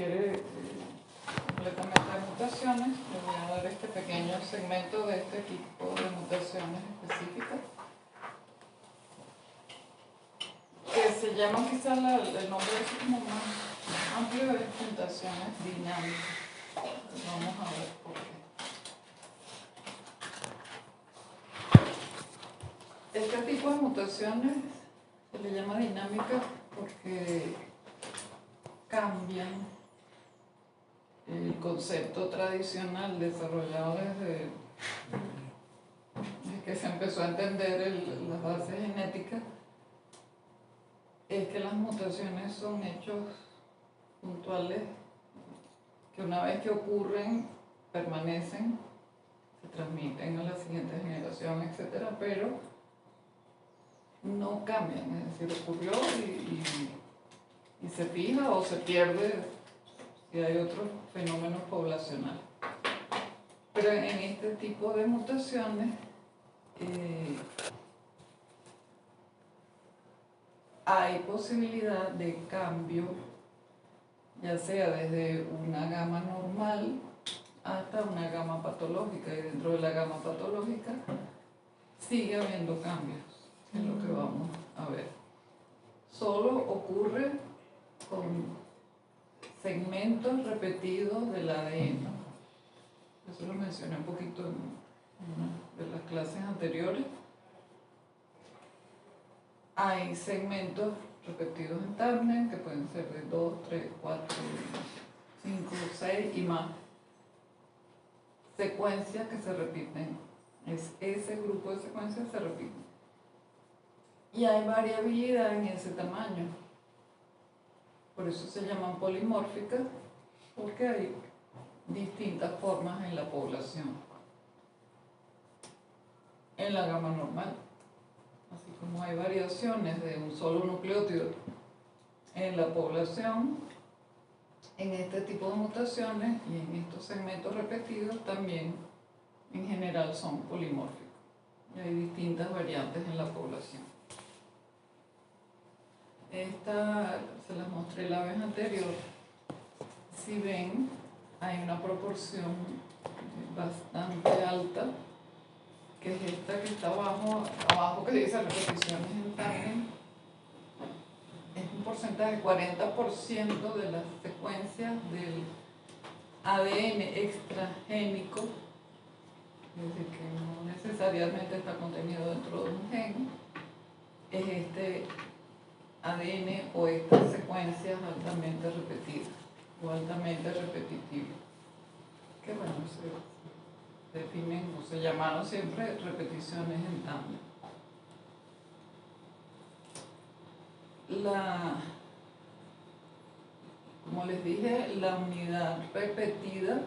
requiere completamente de mutaciones. Les voy a dar este pequeño segmento de este tipo de mutaciones específicas, que se llama quizás el nombre es como más amplio, es mutaciones dinámicas. Vamos a ver por qué. Este tipo de mutaciones se le llama dinámica porque cambian el concepto tradicional desarrollado desde que se empezó a entender las bases genéticas. Es que las mutaciones son hechos puntuales que una vez que ocurren permanecen, se transmiten a la siguiente generación, etc., pero no cambian, es decir, ocurrió y se fija o se pierde si hay otro fenómeno poblacional. Pero en este tipo de mutaciones hay posibilidad de cambio, ya sea desde una gama normal hasta una gama patológica, y dentro de la gama patológica sigue habiendo cambios, es lo que vamos a ver. Solo ocurre con segmentos repetidos del ADN. Eso lo mencioné un poquito en una de las clases anteriores. Hay segmentos repetidos en tándem, que pueden ser de 2, 3, 4, 5, 6 y más. Secuencias que se repiten. Ese grupo de secuencias se repiten. Y hay variabilidad en ese tamaño. Por eso se llaman polimórficas, porque hay distintas formas en la población. En la gama normal. Así como hay variaciones de un solo nucleótido en la población, en este tipo de mutaciones y en estos segmentos repetidos también en general son polimórficos. Y hay distintas variantes en la población. Esta se las mostré la vez anterior. Si ven, hay una proporción bastante alta, que es esta que está abajo que dice repeticiones en tándem. Es un porcentaje, 40% de las secuencias del ADN extragénico, es decir, que no necesariamente está contenido dentro de un gen, es este ADN o estas secuencias altamente repetidas o altamente repetitivas, que bueno, se definen o se llamaron siempre repeticiones en tándem. Como les dije, la unidad repetida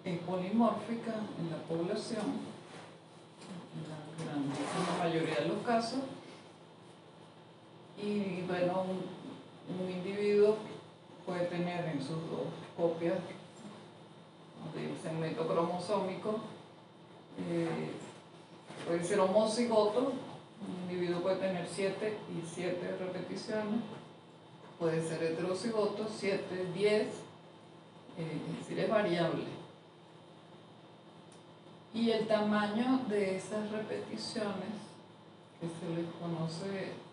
es polimórfica en la población, en la grandísima mayoría de los casos. Y bueno, un individuo puede tener en sus dos copias del segmento cromosómico, puede ser homocigoto, un individuo puede tener 7 y 7 repeticiones, puede ser heterocigoto, 7, 10, es decir, es variable. Y el tamaño de esas repeticiones, que se les conoce,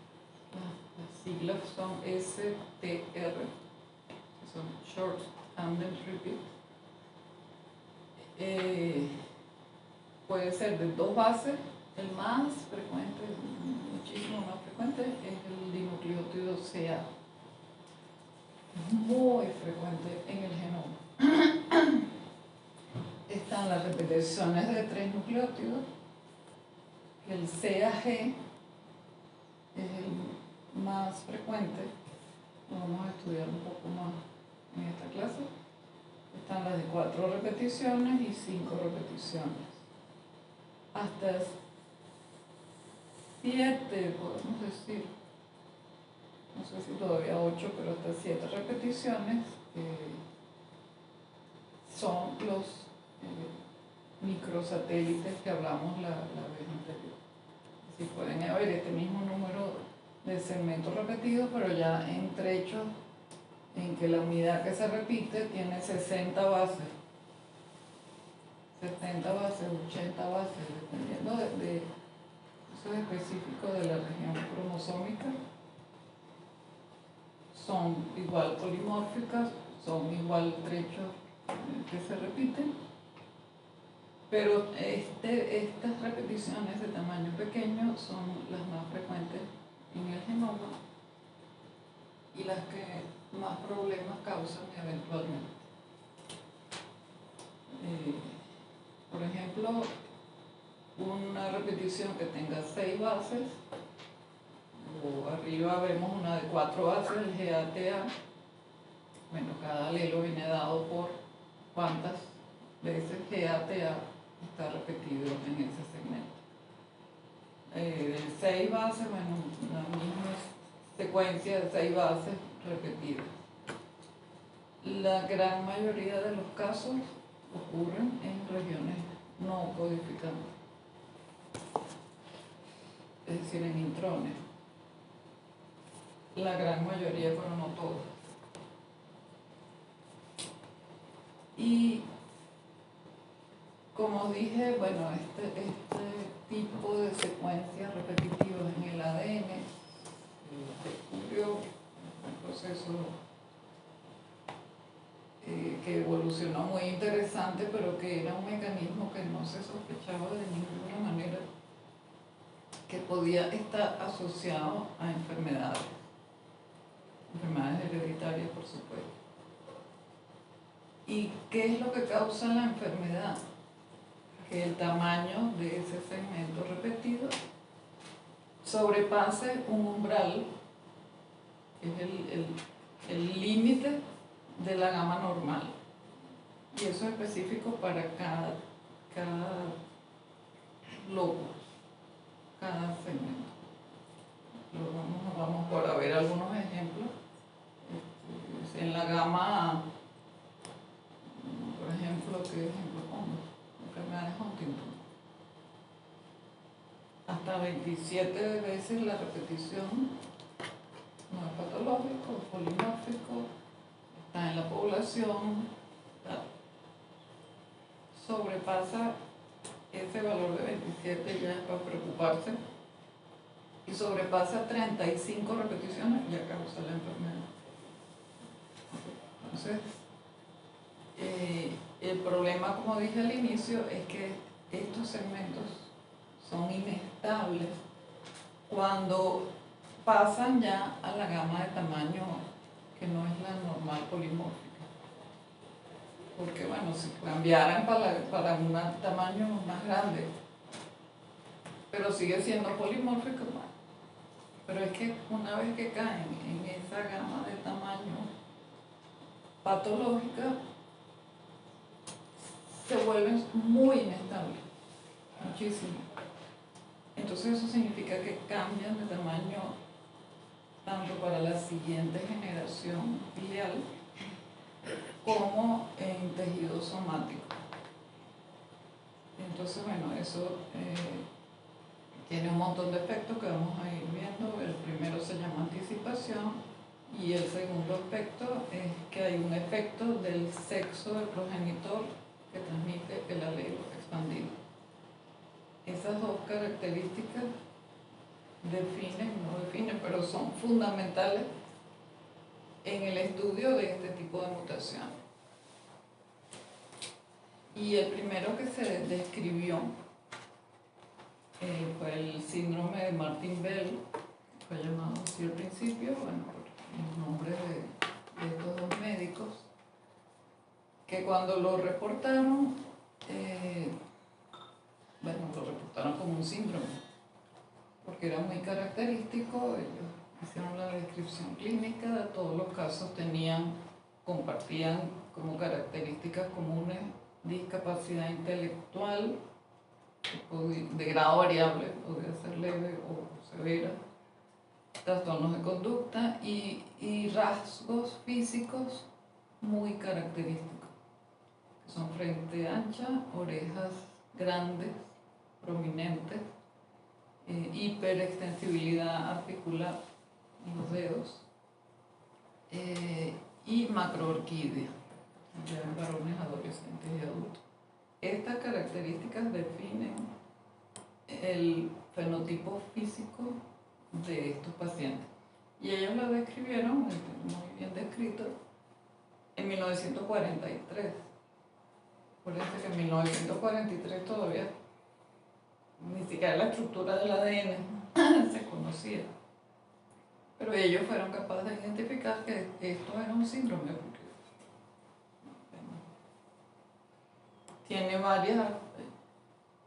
las siglas son STR, que son Short Tandem Repeat, puede ser de 2 bases. El más frecuente, muchísimo más frecuente, es el dinucleótido CA. Muy frecuente en el genoma. Están las repeticiones de 3 nucleótidos. El CAG es el más frecuente. Lo vamos a estudiar un poco más en esta clase. Están las de 4 repeticiones y 5 repeticiones. Hasta 7, podemos decir, no sé si todavía 8, pero hasta 7 repeticiones son los microsatélites que hablamos la vez anterior. Si pueden haber este mismo número de segmentos repetidos, pero ya en trechos en que la unidad que se repite tiene 60 bases, 70 bases, 80 bases, dependiendo de eso específico de la región cromosómica. Son igual polimórficas, son igual trechos que se repiten, pero estas repeticiones de tamaño pequeño son las más frecuentes en el genoma y las que más problemas causan eventualmente. Por ejemplo, una repetición que tenga 6 bases, o arriba vemos una de 4 bases, el GATA. Bueno, cada alelo viene dado por cuántas veces GATA está repetido en ese segmento. De 6 bases, bueno, la misma secuencia de 6 bases repetidas. La gran mayoría de los casos ocurren en regiones no codificantes, es decir, en intrones. La gran mayoría, pero no todas. Y como dije, bueno, este tipo de secuencias repetitivas en el ADN descubrió un proceso que evolucionó muy interesante, pero que era un mecanismo que no se sospechaba de ninguna manera que podía estar asociado a enfermedades hereditarias, por supuesto. ¿Y qué es lo que causa la enfermedad? Que el tamaño de ese segmento repetido sobrepase un umbral, que es el límite de la gama normal. Y eso es específico para cada lobo, cada segmento. Vamos por ver algunos ejemplos. En la gama, por ejemplo, ¿qué ejemplo pongo? Enfermedades Huntington. Hasta 27 veces la repetición no es patológico, es polimórfico, está en la población, sobrepasa ese valor de 27, ya es para preocuparse, y sobrepasa 35 repeticiones, ya causa la enfermedad. Entonces, el problema, como dije al inicio, es que estos segmentos son inestables cuando pasan ya a la gama de tamaño que no es la normal polimórfica. Porque bueno, si cambiaran para un tamaño más grande, pero sigue siendo polimórfico, bueno. Pero es que una vez que caen en esa gama de tamaño patológica, se vuelven muy inestables, muchísimo. Entonces eso significa que cambian de tamaño tanto para la siguiente generación filial como en tejido somático. Entonces, bueno, eso tiene un montón de efectos que vamos a ir viendo. El primero se llama anticipación y el segundo aspecto es que hay un efecto del sexo del progenitor que transmite el alelo expandido. Esas dos características pero son fundamentales en el estudio de este tipo de mutación. Y el primero que se describió fue el síndrome de Martin-Bell, fue llamado así al principio, bueno, por el nombre de estos dos médicos, que cuando lo reportaron, lo reportaron como un síndrome, porque era muy característico. Ellos hicieron la descripción clínica, todos los casos compartían como características comunes discapacidad intelectual de grado variable, podría ser leve o severa, trastornos de conducta y rasgos físicos muy característicos, que son frente ancha, orejas grandes, prominentes, hiperextensibilidad articular en los dedos, y macroorquídea, ya en varones adolescentes y adultos. Estas características definen el fenotipo físico de estos pacientes. Y ellos lo describieron, muy bien descrito, en 1943. Por eso que en 1943 todavía ni siquiera la estructura del ADN se conocía. Pero ellos fueron capaces de identificar que esto era un síndrome, porque tiene varias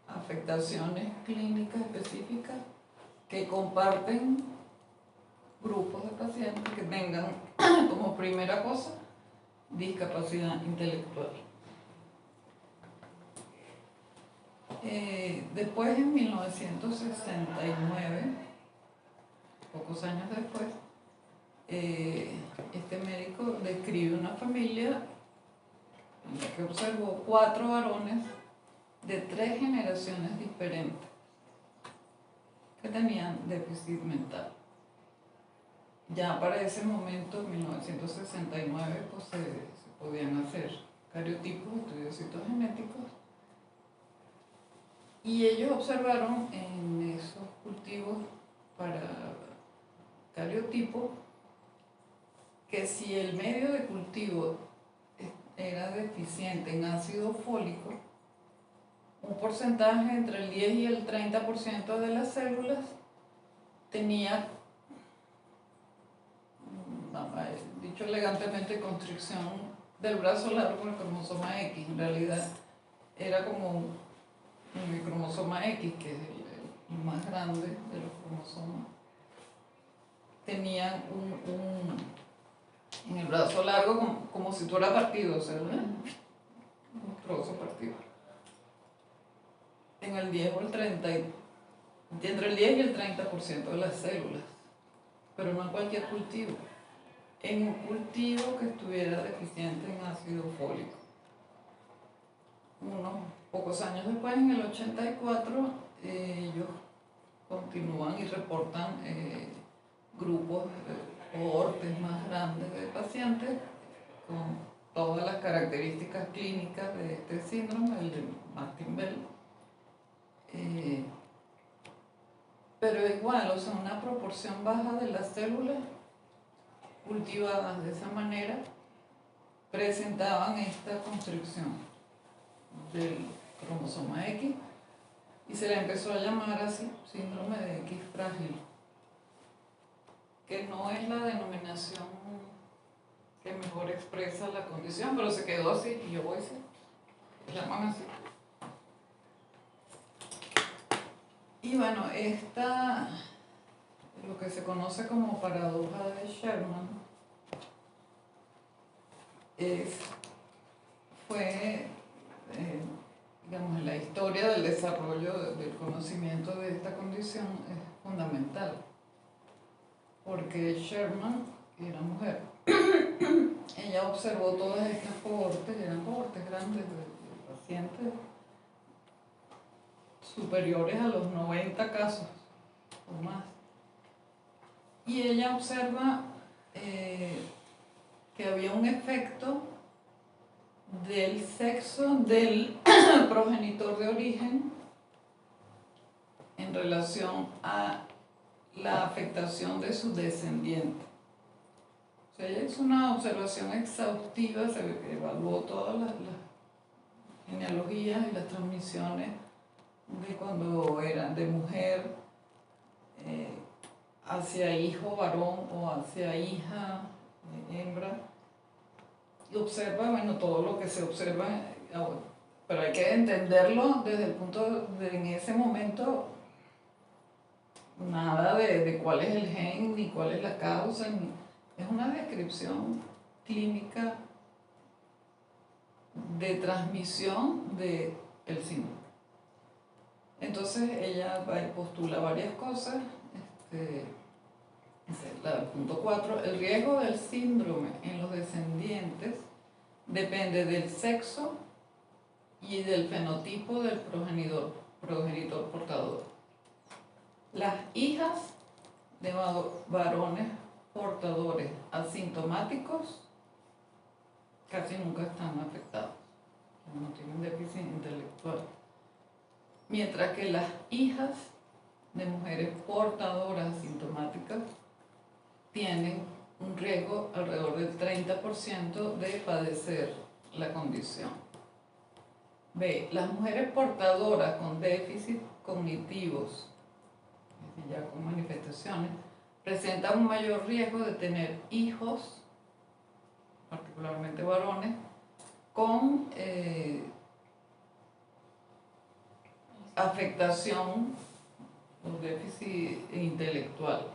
afectaciones clínicas específicas que comparten grupos de pacientes que tengan como primera cosa discapacidad intelectual. Después, en 1969, pocos años después, este médico describe una familia en la que observó 4 varones de 3 generaciones diferentes que tenían déficit mental. Ya para ese momento, en 1969, pues se podían hacer cariotipos, estudios citogenéticos, y ellos observaron en esos cultivos para cariotipo que si el medio de cultivo era deficiente en ácido fólico, un porcentaje entre el 10 y el 30% de las células tenía, dicho elegantemente, constricción del brazo largo del cromosoma X. En realidad era como el cromosoma X, que es el más grande de los cromosomas. Tenían en el brazo largo como si fuera partido, o sea, un trozo partido. En el 10 o el 30, entre el 10 y el 30% de las células, pero no en cualquier cultivo. En un cultivo que estuviera deficiente en ácido fólico. Unos pocos años después, en el 84, ellos continúan y reportan grupos, cohortes más grandes de pacientes con todas las características clínicas de este síndrome, el de Martin-Bell. Pero igual, o sea, una proporción baja de las células cultivadas de esa manera presentaban esta constricción del cromosoma X y se le empezó a llamar así, síndrome de X frágil, que no es la denominación que mejor expresa la condición, pero se quedó así y yo voy a decir, se llaman así. Y bueno, lo que se conoce como paradoja de Sherman, fue, digamos, la historia del desarrollo del conocimiento de esta condición es fundamental, porque Sherman, que era mujer, ella observó todas estas cohortes, eran cohortes grandes de pacientes superiores a los 90 casos o más, y ella observa que había un efecto del sexo del progenitor de origen en relación a la afectación de su descendiente. O sea, ella hizo una observación exhaustiva, se evaluó todas las genealogías y las transmisiones de cuando eran de mujer hacia hijo varón o hacia hija hembra, y observa, bueno, todo lo que se observa, pero hay que entenderlo desde el punto de, en ese momento, nada de cuál es el gen, ni cuál es la causa, es una descripción clínica de transmisión del síndrome. Entonces ella postula varias cosas. El punto 4, el riesgo del síndrome en los descendientes depende del sexo y del fenotipo del progenitor portador. Las hijas de varones portadores asintomáticos casi nunca están afectados, no tienen déficit intelectual. Mientras que las hijas de mujeres portadoras asintomáticas tienen un riesgo alrededor del 30% de padecer la condición. B. Las mujeres portadoras con déficit cognitivos, ya con manifestaciones, presentan un mayor riesgo de tener hijos, particularmente varones, con afectación o déficit intelectual.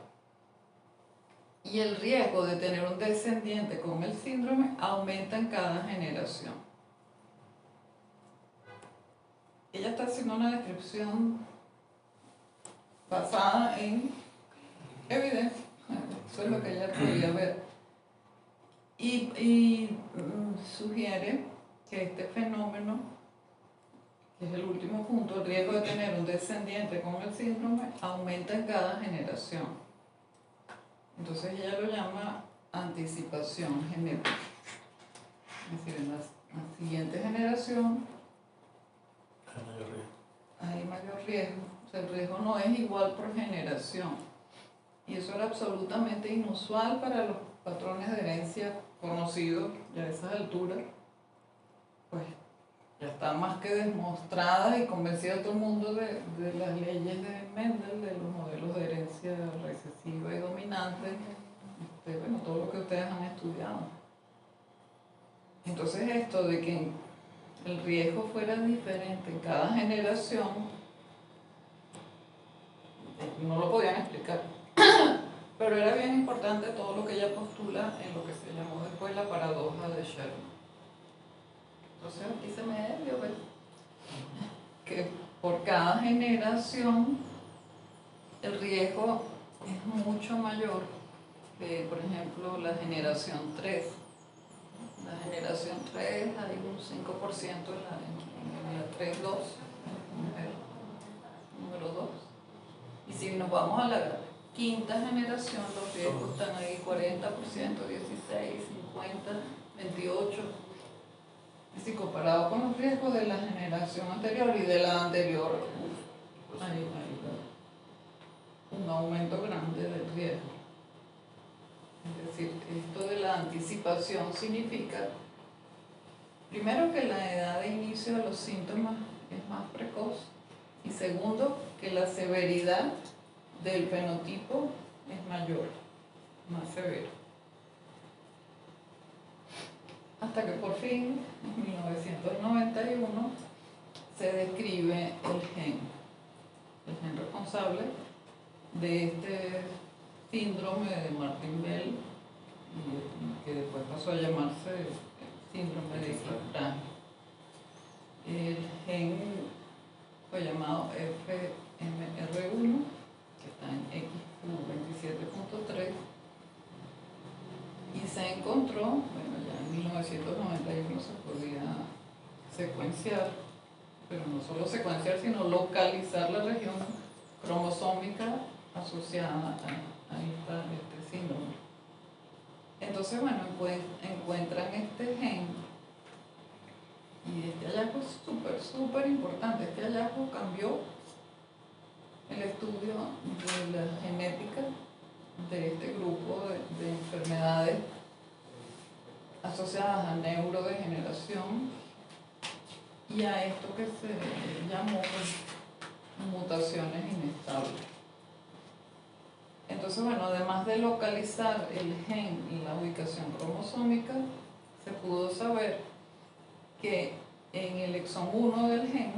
Y el riesgo de tener un descendiente con el síndrome aumenta en cada generación. Ella está haciendo una descripción basada en evidencia, eso es lo que ella podía ver. Y sugiere que este fenómeno, que es el último punto, el riesgo de tener un descendiente con el síndrome, aumenta en cada generación. Entonces ella lo llama anticipación genética. Es decir, en la siguiente generación hay mayor riesgo. O sea, el riesgo no es igual por generación. Y eso era absolutamente inusual para los patrones de herencia conocidos ya a esas alturas. Pues ya está más que demostrada y convencida todo el mundo de las leyes de Mendel, de los modelos de herencia recesiva y dominante, bueno, todo lo que ustedes han estudiado. Entonces esto de que el riesgo fuera diferente en cada generación, no lo podían explicar. Pero era bien importante todo lo que ella postula en lo que se llamó después la paradoja de Sherman. Entonces aquí se me dio ver que por cada generación el riesgo es mucho mayor que, por ejemplo, la generación 3. La generación 3 hay un 5% en la 3-2, número 2. Y si nos vamos a la quinta generación, los riesgos están ahí 40%, 16, 50, 28. Es decir, comparado con los riesgos de la generación anterior y de la anterior, hay un aumento grande del riesgo. Es decir, esto de la anticipación significa, primero, que la edad de inicio de los síntomas es más precoz, y segundo, que la severidad del fenotipo es mayor, más severo. Hasta que por fin, en 1991, se describe el gen responsable de este síndrome de Martin-Bell, que después pasó a llamarse síndrome de X-Fran. El gen fue llamado FMR1, que está en XQ27.3, y se encontró, bueno, ya en 1991 se podía secuenciar, pero no solo secuenciar, sino localizar la región cromosómica asociada a este síndrome. Entonces, bueno, encuentran este gen, y este hallazgo es súper importante. Este hallazgo cambió el estudio de la genética de este grupo de enfermedades asociadas a neurodegeneración y a esto que se llamó mutaciones inestables. Entonces, bueno, además de localizar el gen y la ubicación cromosómica, se pudo saber que en el exón 1 del gen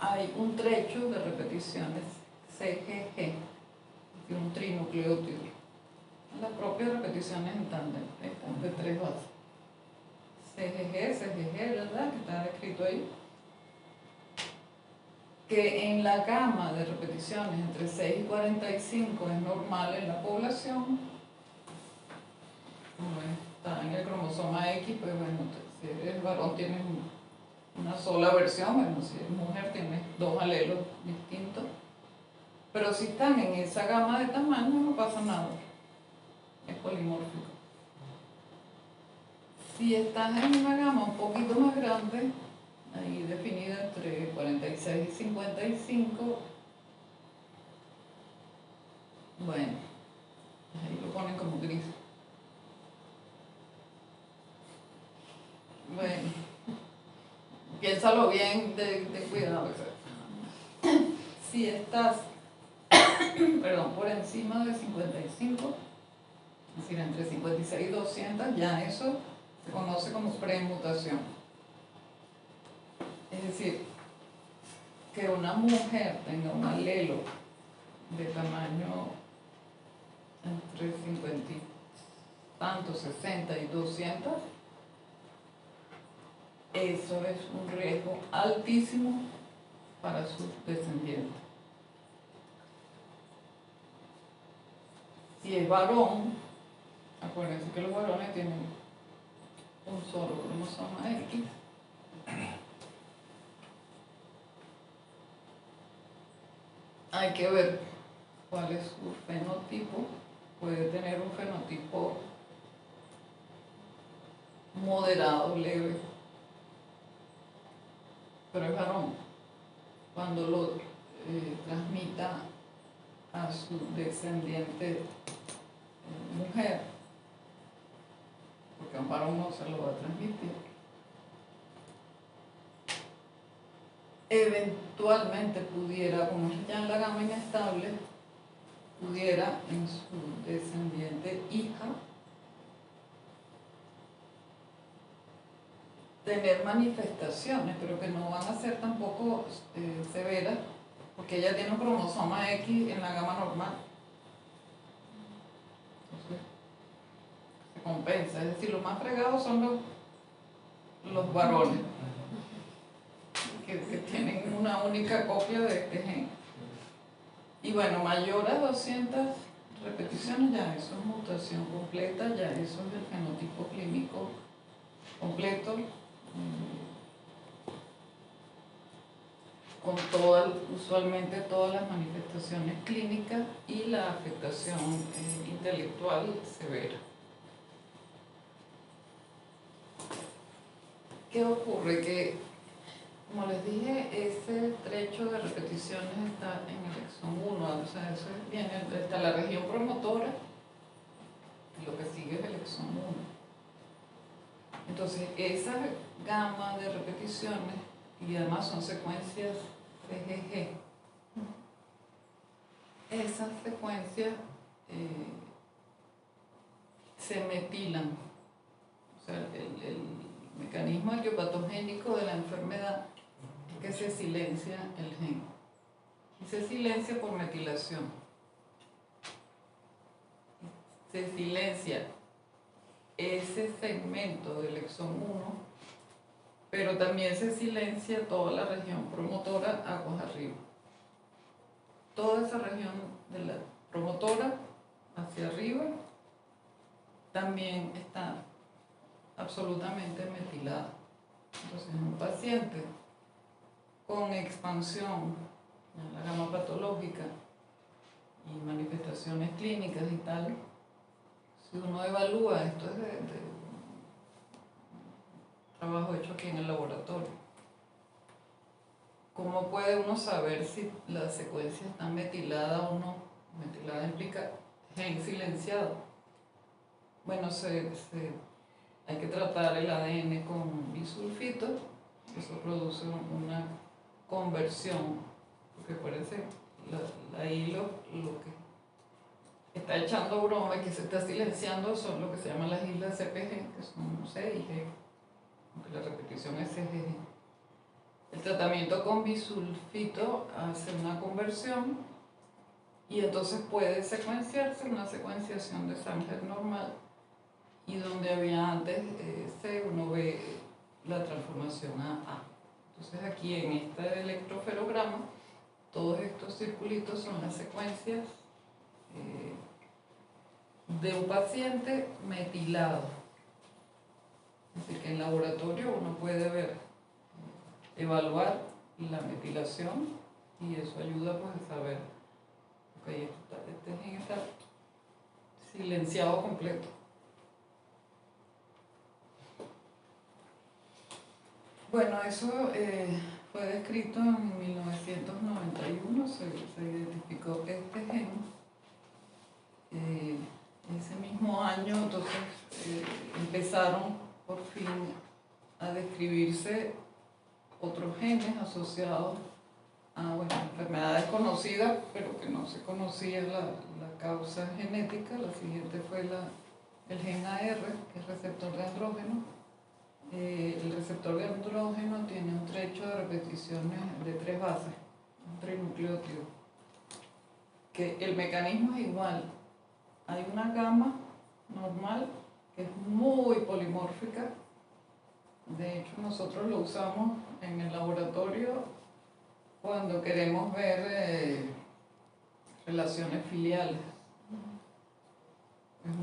hay un trecho de repeticiones CGG, de un trinucleótido. Las propias repeticiones en tándem, estas de 3 bases. CGG, ¿verdad? Que está escrito ahí. Que en la gama de repeticiones entre 6 y 45 es normal en la población. Como está en el cromosoma X, pues bueno, si eres varón tienes una sola versión, bueno, si eres mujer tienes 2 alelos distintos. Pero si están en esa gama de tamaño no pasa nada, es polimórfico. Si estás en una gama un poquito más grande, ahí definida entre 46 y 55, bueno, ahí lo ponen como gris. Bueno, piénsalo bien, ten cuidado. Si estás, perdón, por encima de 55, es decir, entre 56 y 200, ya eso se conoce como premutación. Es decir, que una mujer tenga un alelo de tamaño entre 50 y tanto, 60 y 200, eso es un riesgo altísimo para sus descendientes. Si es varón, acuérdense que los varones tienen un solo cromosoma X. Hay que ver cuál es su fenotipo. Puede tener un fenotipo moderado, leve, pero es varón. Cuando lo transmita a su descendiente mujer, porque a un varón no se lo va a transmitir, eventualmente pudiera, como ya en la gama inestable, pudiera en su descendiente hija tener manifestaciones, pero que no van a ser tampoco severas, porque ella tiene un cromosoma X en la gama normal. Entonces, se compensa. Es decir, los más fregados son los varones, que tienen una única copia de este gen. Y bueno, mayor a 200 repeticiones, ya eso es mutación completa, ya eso es el fenotipo clínico completo, con usualmente todas las manifestaciones clínicas y la afectación intelectual severa. ¿Qué ocurre? Que, como les dije, ese trecho de repeticiones está en el exón 1, o sea, eso viene, está la región promotora y lo que sigue es el exón 1. Entonces, esa gama de repeticiones, y además son secuencias GGG, esas secuencias se metilan. O sea, el mecanismo etiopatogénico de la enfermedad es que se silencia el gen. Y se silencia por metilación. Se silencia ese segmento del exón 1, pero también se silencia toda la región promotora aguas arriba. Toda esa región de la promotora hacia arriba también está absolutamente metilada. Entonces, en un paciente con expansión en la gama patológica y manifestaciones clínicas y tal, si uno evalúa, esto es de trabajo hecho aquí en el laboratorio, ¿cómo puede uno saber si la secuencia está metilada o no? Metilada implica gen silenciado. Bueno, hay que tratar el ADN con bisulfito, eso produce una conversión, porque acuérdense, ahí lo que está echando broma y que se está silenciando son lo que se llaman las islas CPG, que son C y G, aunque la repetición es CGG. El tratamiento con bisulfito hace una conversión y entonces puede secuenciarse una secuenciación de Sanger normal, y donde había antes C, uno ve la transformación a A. Entonces aquí en este electroferograma, todos estos circulitos son las secuencias de un paciente metilado. Es decir, que en laboratorio uno puede ver, evaluar la metilación, y eso ayuda pues a saber, ok, este gen está silenciado completo. Bueno, eso fue descrito en 1991, se identificó este gen. Ese mismo año, entonces, empezaron por fin a describirse otros genes asociados a enfermedades conocidas, pero que no se conocía la causa genética. La siguiente fue el gen AR, que es receptor de andrógeno. El receptor de andrógeno tiene un trecho de repeticiones de 3 bases, un trinucleótido, que el mecanismo es igual. Hay una gama normal que es muy polimórfica. De hecho, nosotros lo usamos en el laboratorio cuando queremos ver relaciones filiales. Es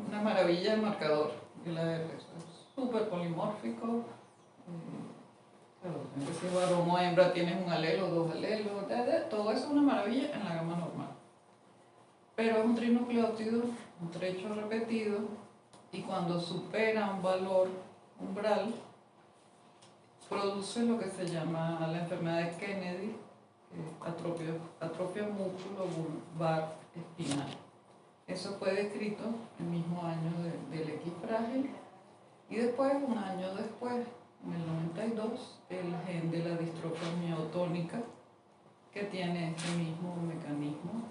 una maravilla el marcador de la R. Es súper polimórfico. Claro, si es varón o hembra, tienes un alelo, 2 alelos, todo eso es una maravilla en la gama normal. Pero es un trinucleótido, un trecho repetido, y cuando supera un valor umbral, produce lo que se llama la enfermedad de Kennedy, atrofia músculo bulbar espinal. Eso fue descrito el mismo año del X frágil, y después, un año después, en el 92, el gen de la distrofia miotónica, que tiene este mismo mecanismo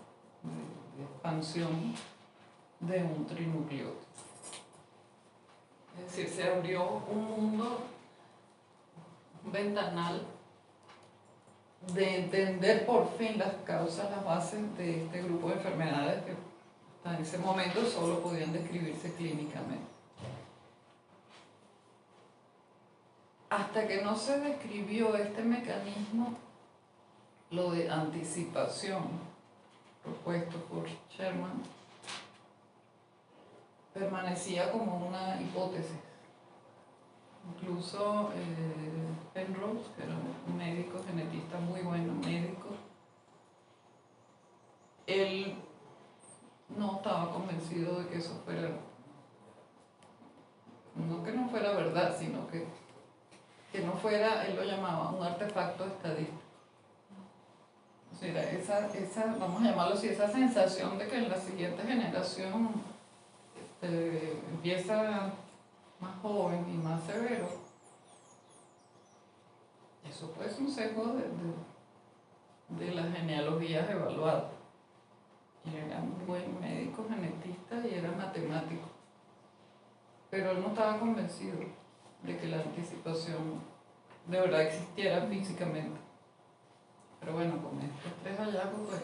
de expansión de un trinucleótido. Es decir, se abrió un mundo, un ventanal de entender por fin las causas, las bases de este grupo de enfermedades que hasta en ese momento solo podían describirse clínicamente. Hasta que no se describió este mecanismo, lo de anticipación propuesto por Sherman, permanecía como una hipótesis. Incluso Penrose, que era un médico genetista muy bueno, él no estaba convencido de que eso fuera, no que no fuera verdad, sino que no fuera, él lo llamaba un artefacto estadístico. O sea, esa, vamos a llamarlo así, esa sensación de que en la siguiente generación empieza más joven y más severo, eso puede ser un sesgo de las genealogías evaluadas. Y era un buen médico genetista y era matemático, pero él no estaba convencido de que la anticipación de verdad existiera físicamente. Pero bueno, con estos 3 hallazgos, pues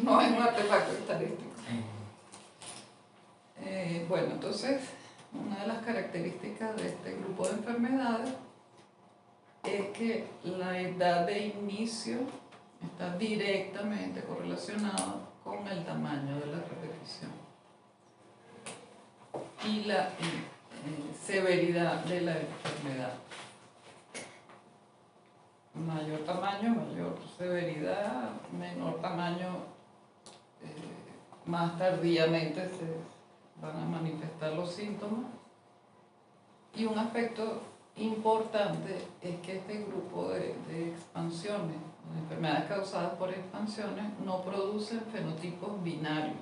no es un artefacto estadístico. Bueno, entonces, una de las características de este grupo de enfermedades es que la edad de inicio está directamente correlacionada con el tamaño de la repetición y la severidad de la enfermedad. Mayor tamaño, mayor severidad; menor tamaño, más tardíamente se van a manifestar los síntomas. Y un aspecto importante es que este grupo de expansiones, de enfermedades causadas por expansiones, no producen fenotipos binarios.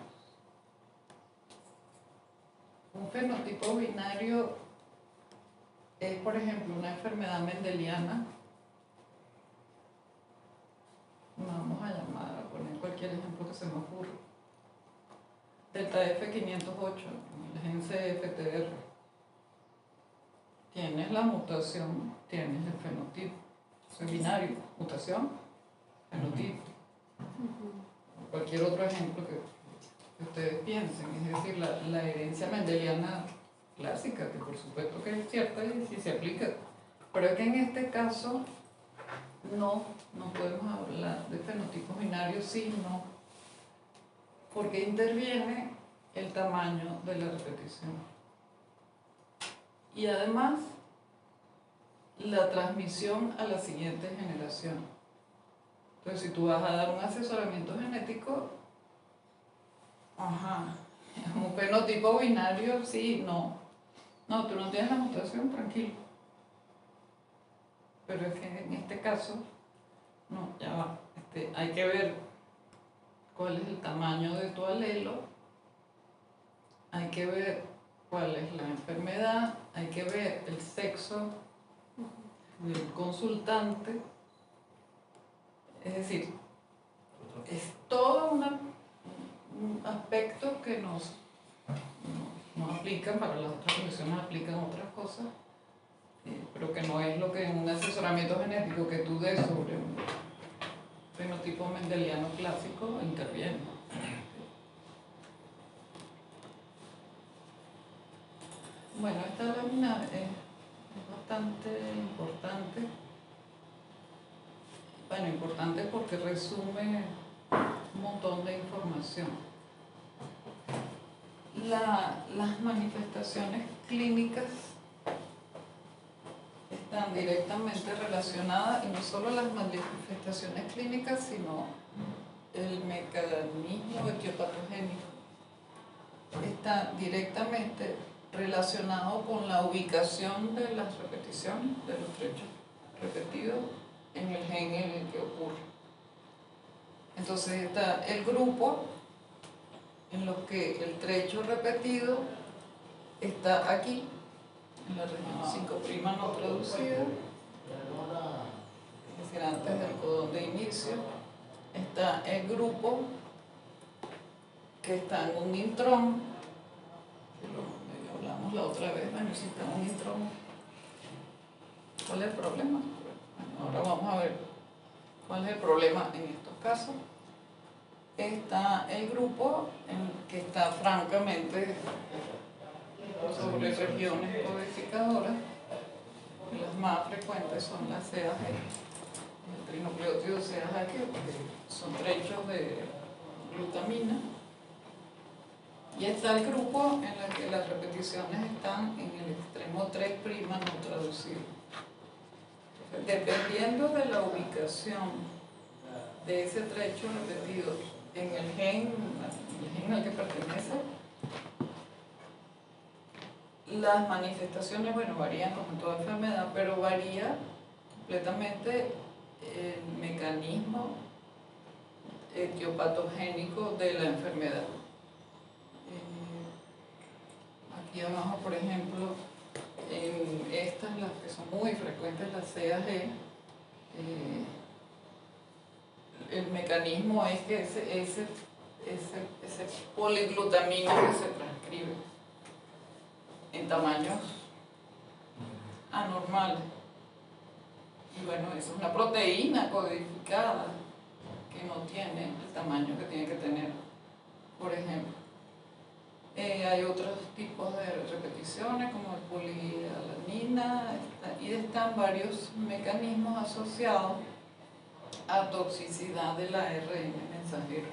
Un fenotipo binario es, por ejemplo, una enfermedad mendeliana. Vamos a llamar, a poner cualquier ejemplo que se me ocurra. Delta F508, el gen CFTR. Tienes la mutación, tienes el fenotipo. Es binario, mutación, fenotipo. Cualquier otro ejemplo que ustedes piensen, es decir, la herencia mendeliana clásica, que por supuesto que es cierta y si se aplica, pero es que en este caso no podemos hablar de fenotipos binarios, sino porque interviene el tamaño de la repetición. Y además, la transmisión a la siguiente generación. Entonces, si tú vas a dar un asesoramiento genético, un fenotipo binario, sí, no. No, tú no tienes la mutación, tranquilo. Pero es que en este caso, no, ya va. Hay que ver cuál es el tamaño de tu alelo, hay que ver cuál es la enfermedad, hay que ver el sexo del consultante. Es decir, es todo un aspecto que nos aplican, para las otras condiciones aplican otras cosas, pero que no es lo que en un asesoramiento genético que tú des sobre un fenotipo mendeliano clásico interviene. Bueno, esta lámina es bastante importante. Bueno, importante porque resume un montón de información. Las manifestaciones clínicas están directamente relacionadas, y no solo las manifestaciones clínicas, sino el mecanismo etiopatogénico está directamente relacionado con la ubicación de las repeticiones, de los trechos repetidos en el gen en el que ocurre. Entonces está el grupo en los que el trecho repetido está aquí, en la región 5' no traducida, es decir, antes del codón de inicio. Está el grupo que está en un intrón, que lo hablamos la otra vez, bueno, si está en un intrón, ¿cuál es el problema? Bueno, ahora vamos a ver cuál es el problema en estos casos. Está el grupo que está francamente sobre regiones codificadoras. Las más frecuentes son las CAG, el trinucleótido CAG, que son trechos de glutamina. Y está el grupo en el que las repeticiones están en el extremo 3' no traducido. Dependiendo de la ubicación de ese trecho repetido en el gen al que pertenece, las manifestaciones, bueno, varían como en toda enfermedad, pero varía completamente el mecanismo etiopatogénico de la enfermedad. Aquí abajo, por ejemplo, en estas, las que son muy frecuentes, las CAG, el mecanismo es que ese poliglutamina que se transcribe en tamaños anormales. Y bueno, eso es una proteína codificada que no tiene el tamaño que tiene que tener, por ejemplo. Hay otros tipos de repeticiones como el polialanina, y están varios mecanismos asociados a toxicidad del ARN mensajero,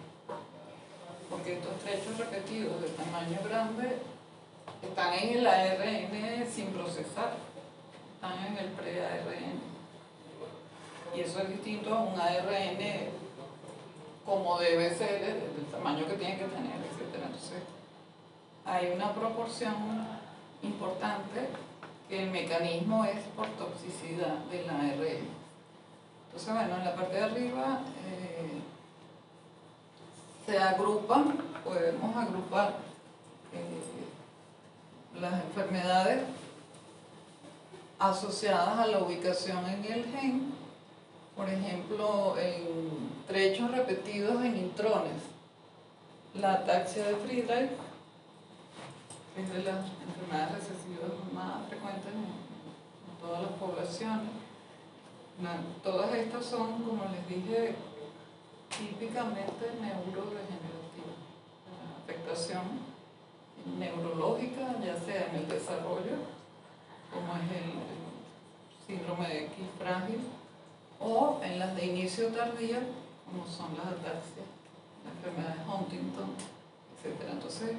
porque estos trechos repetidos de tamaño grande están en el ARN sin procesar, están en el pre-ARN, y eso es distinto a un ARN como debe ser, del tamaño que tiene que tener, etc. Entonces hay una proporción importante que el mecanismo es por toxicidad del ARN. Entonces, bueno, en la parte de arriba se agrupan, podemos agrupar las enfermedades asociadas a la ubicación en el gen, por ejemplo, en trechos repetidos en intrones. La ataxia de Friedreich es de las enfermedades recesivas más frecuentes en todas las poblaciones. Todas estas son, como les dije, típicamente neurodegenerativas. La afectación neurológica, ya sea en el desarrollo, como es el síndrome de X frágil, o en las de inicio tardía, como son las ataxias, la enfermedad de Huntington, etc. Entonces,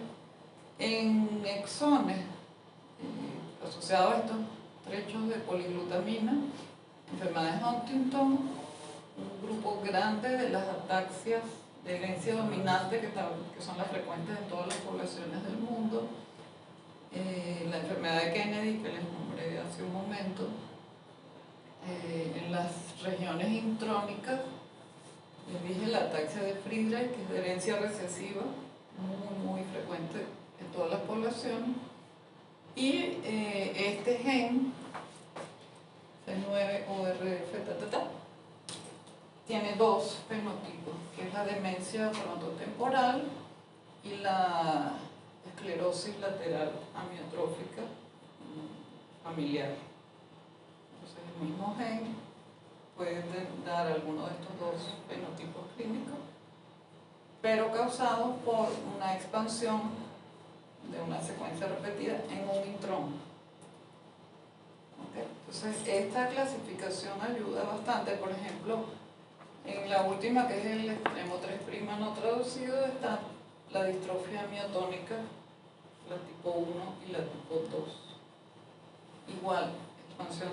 en exones asociados a estos trechos de poliglutamina, enfermedad de Huntington, un grupo grande de las ataxias de herencia dominante que son las frecuentes en todas las poblaciones del mundo, la enfermedad de Kennedy, que les nombré hace un momento, en las regiones intrónicas, les dije la ataxia de Friedreich, que es de herencia recesiva, muy frecuente en todas las poblaciones, y este gen, C9ORF, tiene dos fenotipos, que es la demencia frontotemporal y la esclerosis lateral amiotrófica familiar. Entonces el mismo gen puede dar alguno de estos dos fenotipos clínicos, pero causados por una expansión de una secuencia repetida en un intrón. ¿Okay? Entonces esta clasificación ayuda bastante. Por ejemplo, en la última, que es el extremo 3' no traducido, está la distrofia miotónica, la tipo 1 y la tipo 2. Igual, expansión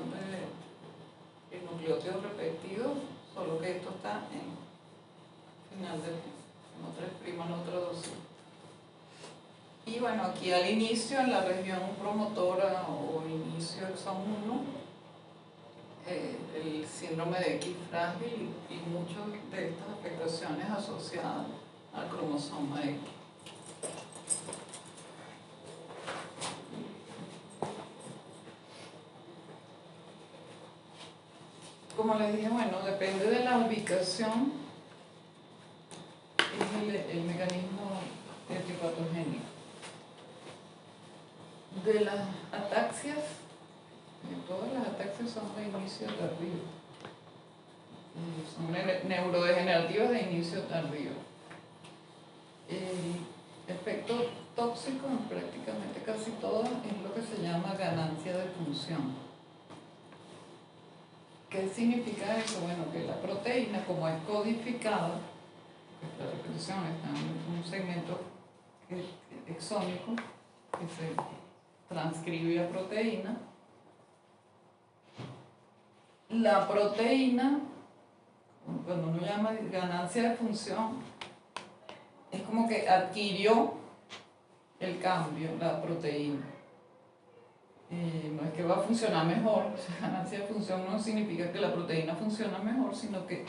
de nucleótidos repetidos, solo que esto está en final del extremo 3' no traducido. Y bueno, aquí al inicio, en la región promotora o inicio exon 1, el síndrome de X frágil y muchas de estas afectaciones asociadas al cromosoma X. Como les dije, bueno, depende de la ubicación, es el mecanismo etiopatogénico. De las ataxias, todas las ataxias son de inicio tardío, son neurodegenerativas de inicio tardío. El efecto tóxico en prácticamente casi todas es lo que se llama ganancia de función. ¿Qué significa eso? Bueno, que la proteína, como es codificada, la repetición está en un segmento exónico que se transcribe a proteína, la proteína, cuando uno llama ganancia de función, es como que adquirió el cambio, la proteína. No es que va a funcionar mejor, o sea, ganancia de función no significa que la proteína funciona mejor, sino que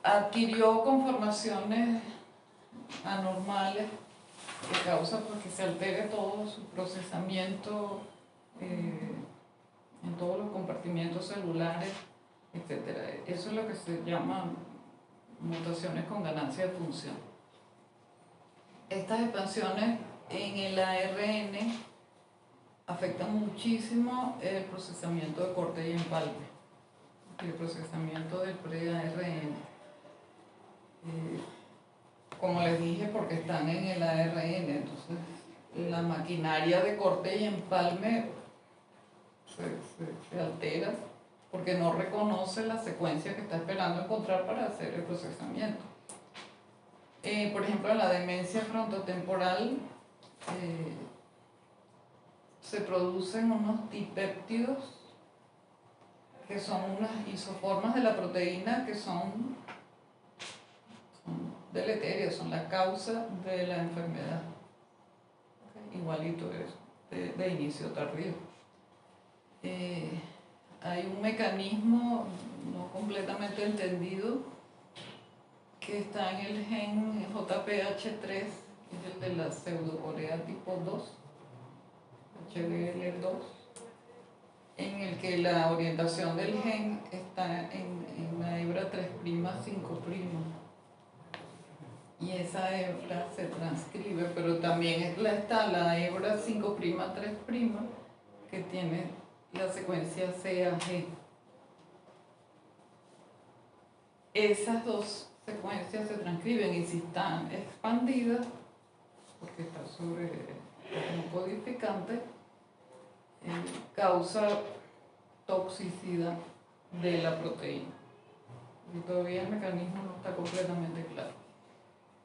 adquirió conformaciones anormales que causan que se altere todo su procesamiento en todos los compartimientos celulares, etc. Eso es lo que se llama mutaciones con ganancia de función. Estas expansiones en el ARN afectan muchísimo el procesamiento de corte y empalme, el procesamiento del pre-ARN. Como les dije, porque están en el ARN, entonces la maquinaria de corte y empalme se altera porque no reconoce la secuencia que está esperando encontrar para hacer el procesamiento. Por ejemplo, en la demencia frontotemporal se producen unos dipéptidos que son unas isoformas de la proteína que son deleterios, son la causa de la enfermedad. ¿Okay? Igualito eso, de inicio tardío. Hay un mecanismo no completamente entendido que está en el gen JPH3, que es el de la pseudocorea tipo 2, HBL2, en el que la orientación del gen está en la hebra 3', 5'. Y esa hebra se transcribe, pero también está la hebra 5', 3', que tiene la secuencia CAG. Esas dos secuencias se transcriben y si están expandidas, porque está sobre un codificante, causa toxicidad de la proteína. Y todavía el mecanismo no está completamente claro.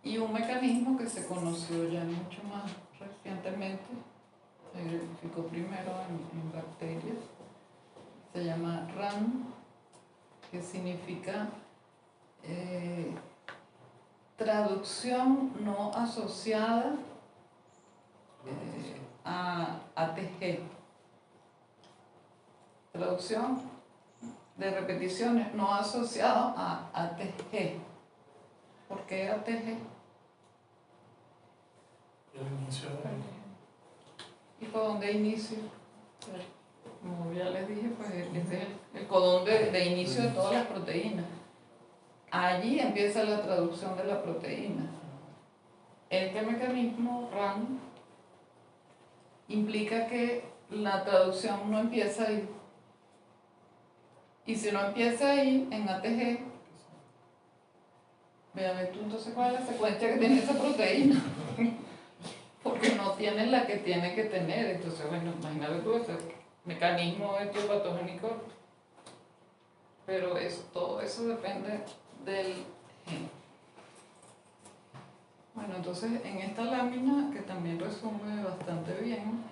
Y un mecanismo que se conoció ya mucho más recientemente, se identificó primero en bacterias, se llama RAM, que significa traducción no asociada a ATG traducción de repeticiones no asociado a ATG. ¿Por qué ATG? El inicio de... ¿Y codón de inicio? Como ya les dije, pues ese es el codón de inicio de todas las proteínas. Allí empieza la traducción de la proteína. Este mecanismo RAN implica que la traducción no empieza ahí. Y si no empieza ahí, en ATG, vean tú entonces cuál es la secuencia que tiene esa proteína. Porque no tiene la que tiene que tener. Entonces, bueno, imagínate tú ese mecanismo etiopatogénico. Pero todo eso depende del gen. Bueno, entonces en esta lámina, que también resume bastante bien,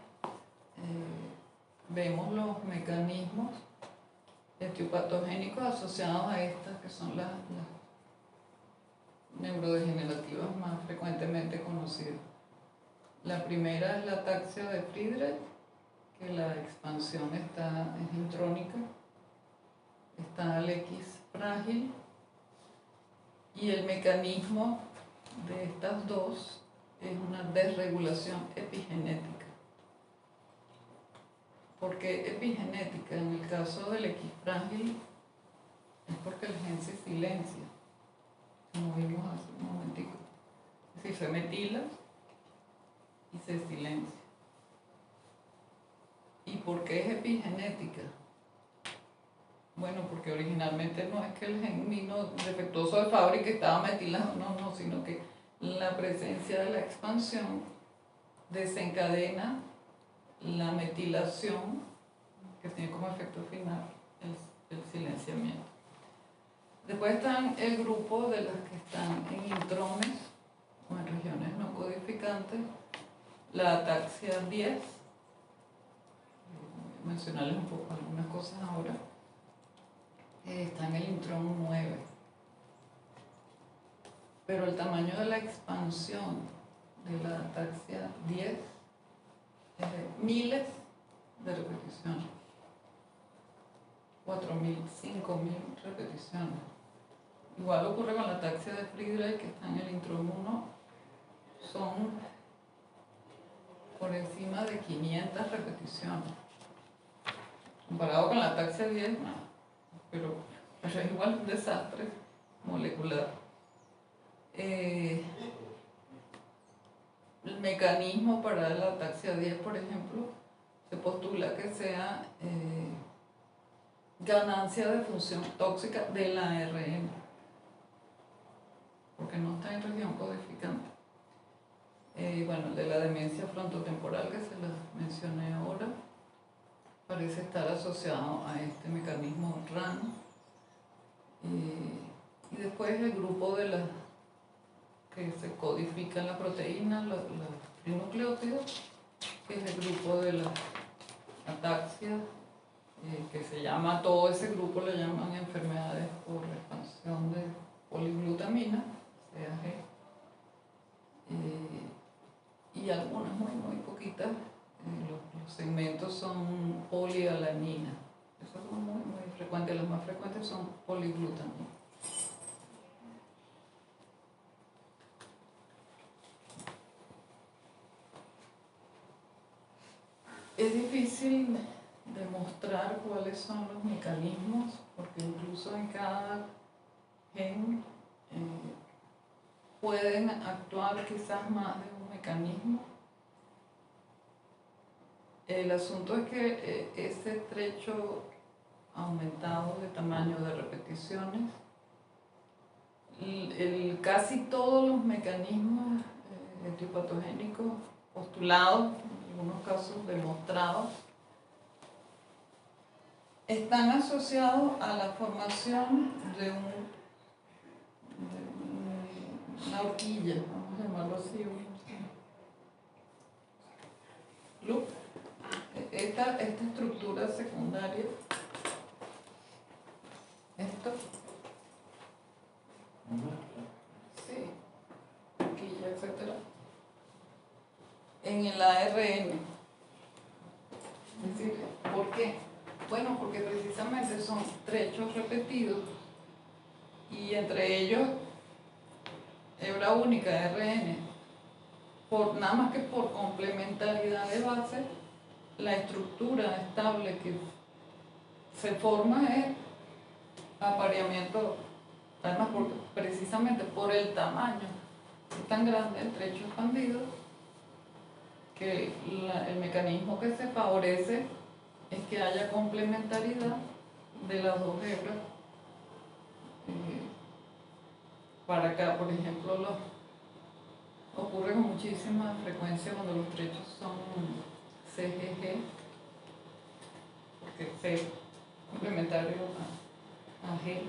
vemos los mecanismos etiopatogénicos asociados a estas que son las neurodegenerativas más frecuentemente conocidas. La primera es la ataxia de Friedreich, que la expansión es intrónica, está el X frágil, y el mecanismo de estas dos es una desregulación epigenética. ¿Por qué epigenética? En el caso del X frágil es porque el gen se silencia, como vimos hace un momentico. Es decir, se metila y se silencia. ¿Y por qué es epigenética? Bueno, porque originalmente no es que el gen vino defectuoso de fábrica y estaba metilado, no, sino que la presencia de la expansión desencadena la metilación, que tiene como efecto final el silenciamiento. Después están el grupo de las que están en intrones o en regiones no codificantes, la ataxia 10, voy a mencionarles un poco algunas cosas ahora. Está en el intrón 9, pero el tamaño de la expansión de la ataxia 10 es de miles de repeticiones, 4.000, 5.000 repeticiones. Igual ocurre con la ataxia de Friedreich, que está en el intrón 1, son por encima de 500 repeticiones. Comparado con la ataxia 10, no. Pero es igual un desastre molecular. El mecanismo para la ataxia 10, por ejemplo, se postula que sea ganancia de función tóxica del ARN, porque no está en región codificante. Bueno, el de la demencia frontotemporal, que se las mencioné ahora, parece estar asociado a este mecanismo RAN. Y después el grupo de las que se codifican la proteína, los trinucleótidos, que es el grupo de la ataxia, que se llama, todo ese grupo le llaman enfermedades por expansión de poliglutamina, CAG, y algunas muy poquitas, los segmentos son polialanina. Esas son muy frecuentes, las más frecuentes son poliglutamina. Es difícil demostrar cuáles son los mecanismos, porque incluso en cada gen pueden actuar quizás más de un mecanismo. El asunto es que ese trecho aumentado de tamaño de repeticiones, casi todos los mecanismos etiopatogénicos postulados, en algunos casos demostrados, están asociados a la formación de una horquilla, vamos a llamarlo así, loop. Esta estructura secundaria, esto, sí, horquilla, etc., en el ARN. Es decir, ¿por qué? Bueno, porque precisamente son trechos repetidos y entre ellos hebra única, RN, nada más que por complementariedad de base, la estructura estable que se forma es apareamiento, además precisamente por el tamaño, es tan grande el trecho expandido que el mecanismo que se favorece es que haya complementariedad de las dos hebras. Para acá, por ejemplo, ocurre con muchísima frecuencia cuando los trechos son CGG, porque C complementario a G.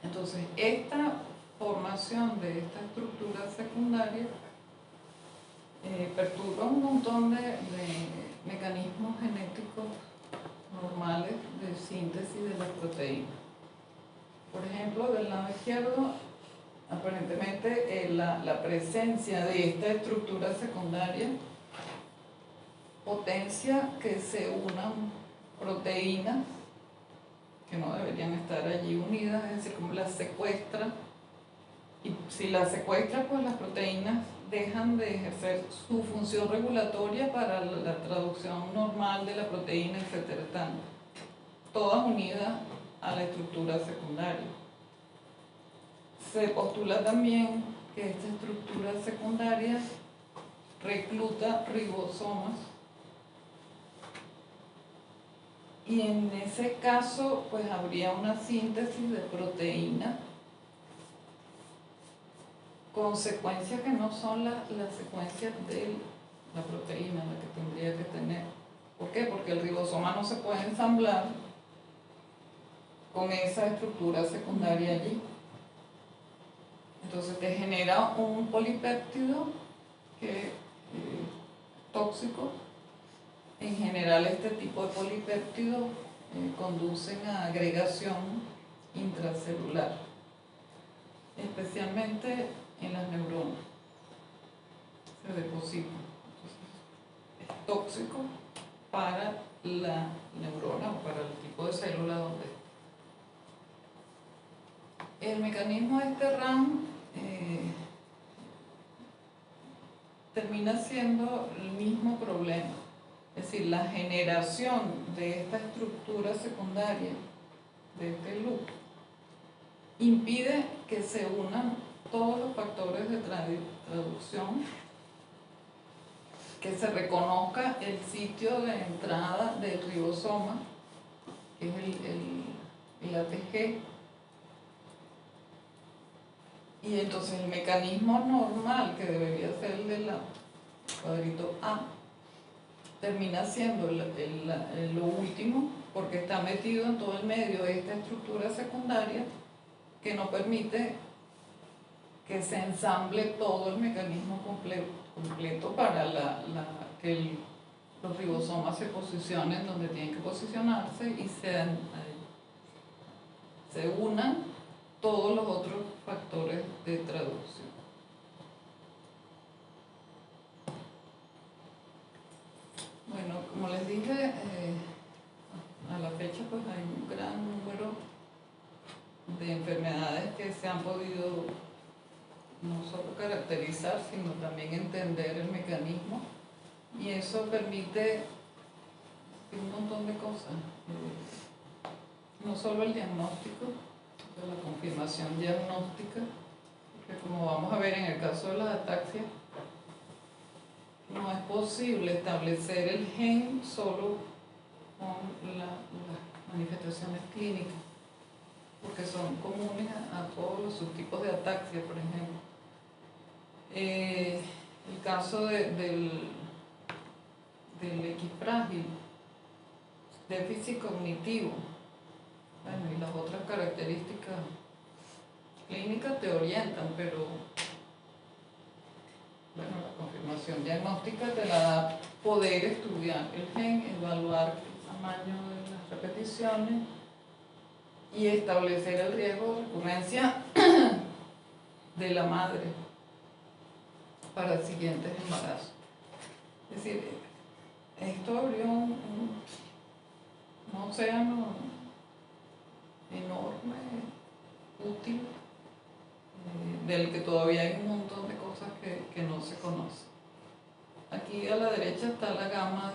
Entonces, esta formación de esta estructura secundaria perturba un montón de mecanismos genéticos normales de síntesis de las proteínas. Por ejemplo, del lado izquierdo, aparentemente la presencia de esta estructura secundaria potencia que se unan proteínas que no deberían estar allí unidas, es decir, como las secuestra. Y si las secuestra, pues las proteínas dejan de ejercer su función regulatoria para la traducción normal de la proteína, etc. Están todas unidas a la estructura secundaria. Se postula también que esta estructura secundaria recluta ribosomas y en ese caso pues habría una síntesis de proteína con secuencias que no son las secuencias de la proteína la que tendría que tener. ¿Por qué? Porque el ribosoma no se puede ensamblar con esa estructura secundaria allí. Entonces te genera un polipéptido que es tóxico. En general este tipo de polipéptidos conducen a agregación intracelular, especialmente en las neuronas. Se deposita. Entonces, es tóxico para la neurona o para el tipo de célula donde está. El mecanismo de este RAM termina siendo el mismo problema. Es decir, la generación de esta estructura secundaria, de este loop, impide que se unan todos los factores de traducción, que se reconozca el sitio de entrada del ribosoma, que es el ATG. Y entonces el mecanismo normal, que debería ser el del cuadrito A, termina siendo lo último, porque está metido en todo el medio de esta estructura secundaria que no permite que se ensamble todo el mecanismo completo para que los ribosomas se posicionen donde tienen que posicionarse y se unan todos los otros factores de traducción. Bueno, como les dije, a la fecha pues hay un gran número de enfermedades que se han podido no solo caracterizar, sino también entender el mecanismo, y eso permite un montón de cosas, no solo el diagnóstico, la confirmación diagnóstica, porque como vamos a ver en el caso de las ataxias, no es posible establecer el gen solo con las manifestaciones clínicas, porque son comunes a todos los subtipos de ataxia, por ejemplo. El caso del X frágil, déficit cognitivo, bueno, y las otras características clínicas te orientan, pero bueno, la confirmación diagnóstica te la da poder estudiar el gen, evaluar el tamaño de las repeticiones y establecer el riesgo de recurrencia de la madre para siguientes embarazos. Es decir, esto abrió océano enorme, útil, del que todavía hay un montón de cosas que no se conocen. Aquí a la derecha está la gama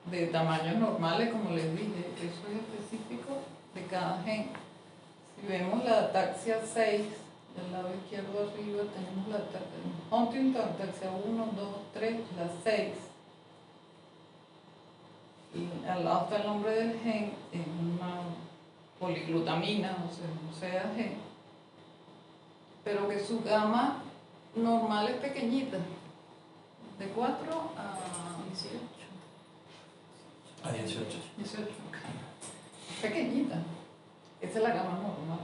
de tamaños normales, como les dije, eso es específico de cada gen. Si vemos la ataxia 6, del lado izquierdo arriba tenemos la Huntington, ataxia 1, 2, 3, la 6. Y al lado está el nombre del gen, es una poliglutamina, o sea gen, pero que su gama normal es pequeñita, de 4 a 18. A 18. 18. Pequeñita. Esa es la gama normal.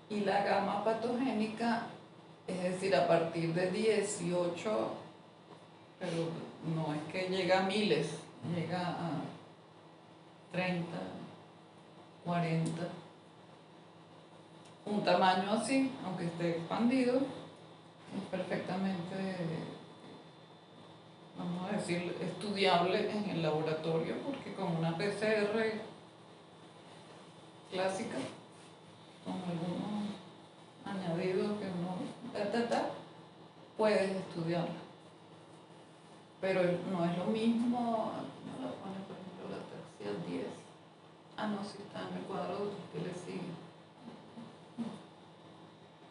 Y la gama patogénica, es decir, a partir de 18, pero no es que llega a miles, llega a 30, 40. Un tamaño así, aunque esté expandido, es perfectamente, vamos a decir, estudiable en el laboratorio, porque con una PCR clásica, con algunos añadidos que uno puedes estudiarla. Pero no es lo mismo, no la pone por ejemplo la ataxia 10. Ah, no, si está en el cuadro que le sigue.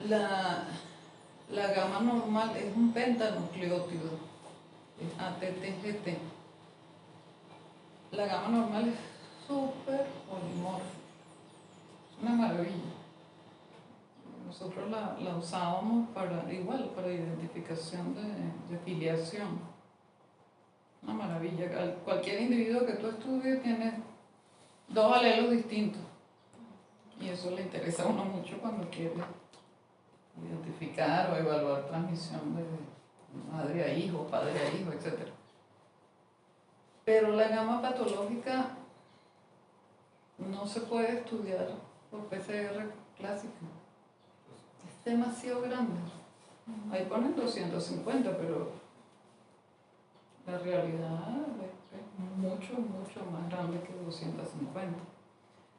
La gama normal es un pentanucleótido, es ATTGT. La gama normal es súper polimórfica, es una maravilla. Nosotros la usábamos para identificación de filiación. Una maravilla. Cualquier individuo que tú estudies tiene 2 alelos distintos. Y eso le interesa a uno mucho cuando quiere identificar o evaluar transmisión de madre a hijo, padre a hijo, etc. Pero la gama patológica no se puede estudiar por PCR clásica. Es demasiado grande. Ahí ponen 250, pero la realidad es mucho, mucho más grande que 250.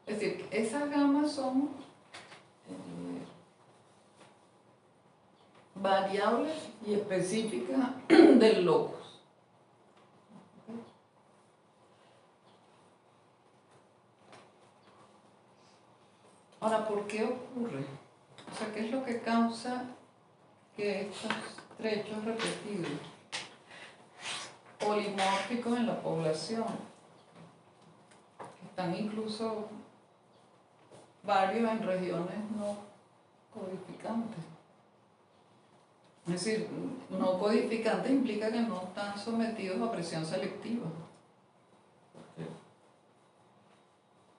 Es decir, esas gamas son variables y específicas del locus. Ahora, ¿por qué ocurre? O sea, ¿qué es lo que causa que estos trechos repetidos, polimórficos en la población, que están incluso varios en regiones no codificantes? Es decir, no codificantes implica que no están sometidos a presión selectiva.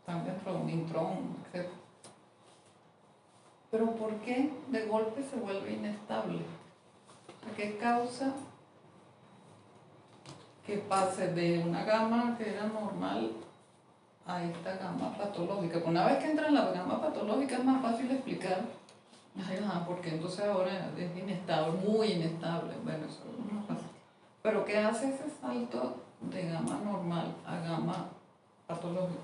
Están dentro de un intrón, etc. Pero ¿por qué de golpe se vuelve inestable? ¿Qué causa que pase de una gama que era normal a esta gama patológica? Una vez que entra en la gama patológica es más fácil explicar. Porque entonces ahora es inestable, muy inestable. Bueno, eso es más fácil. Pero ¿qué hace ese salto de gama normal a gama patológica?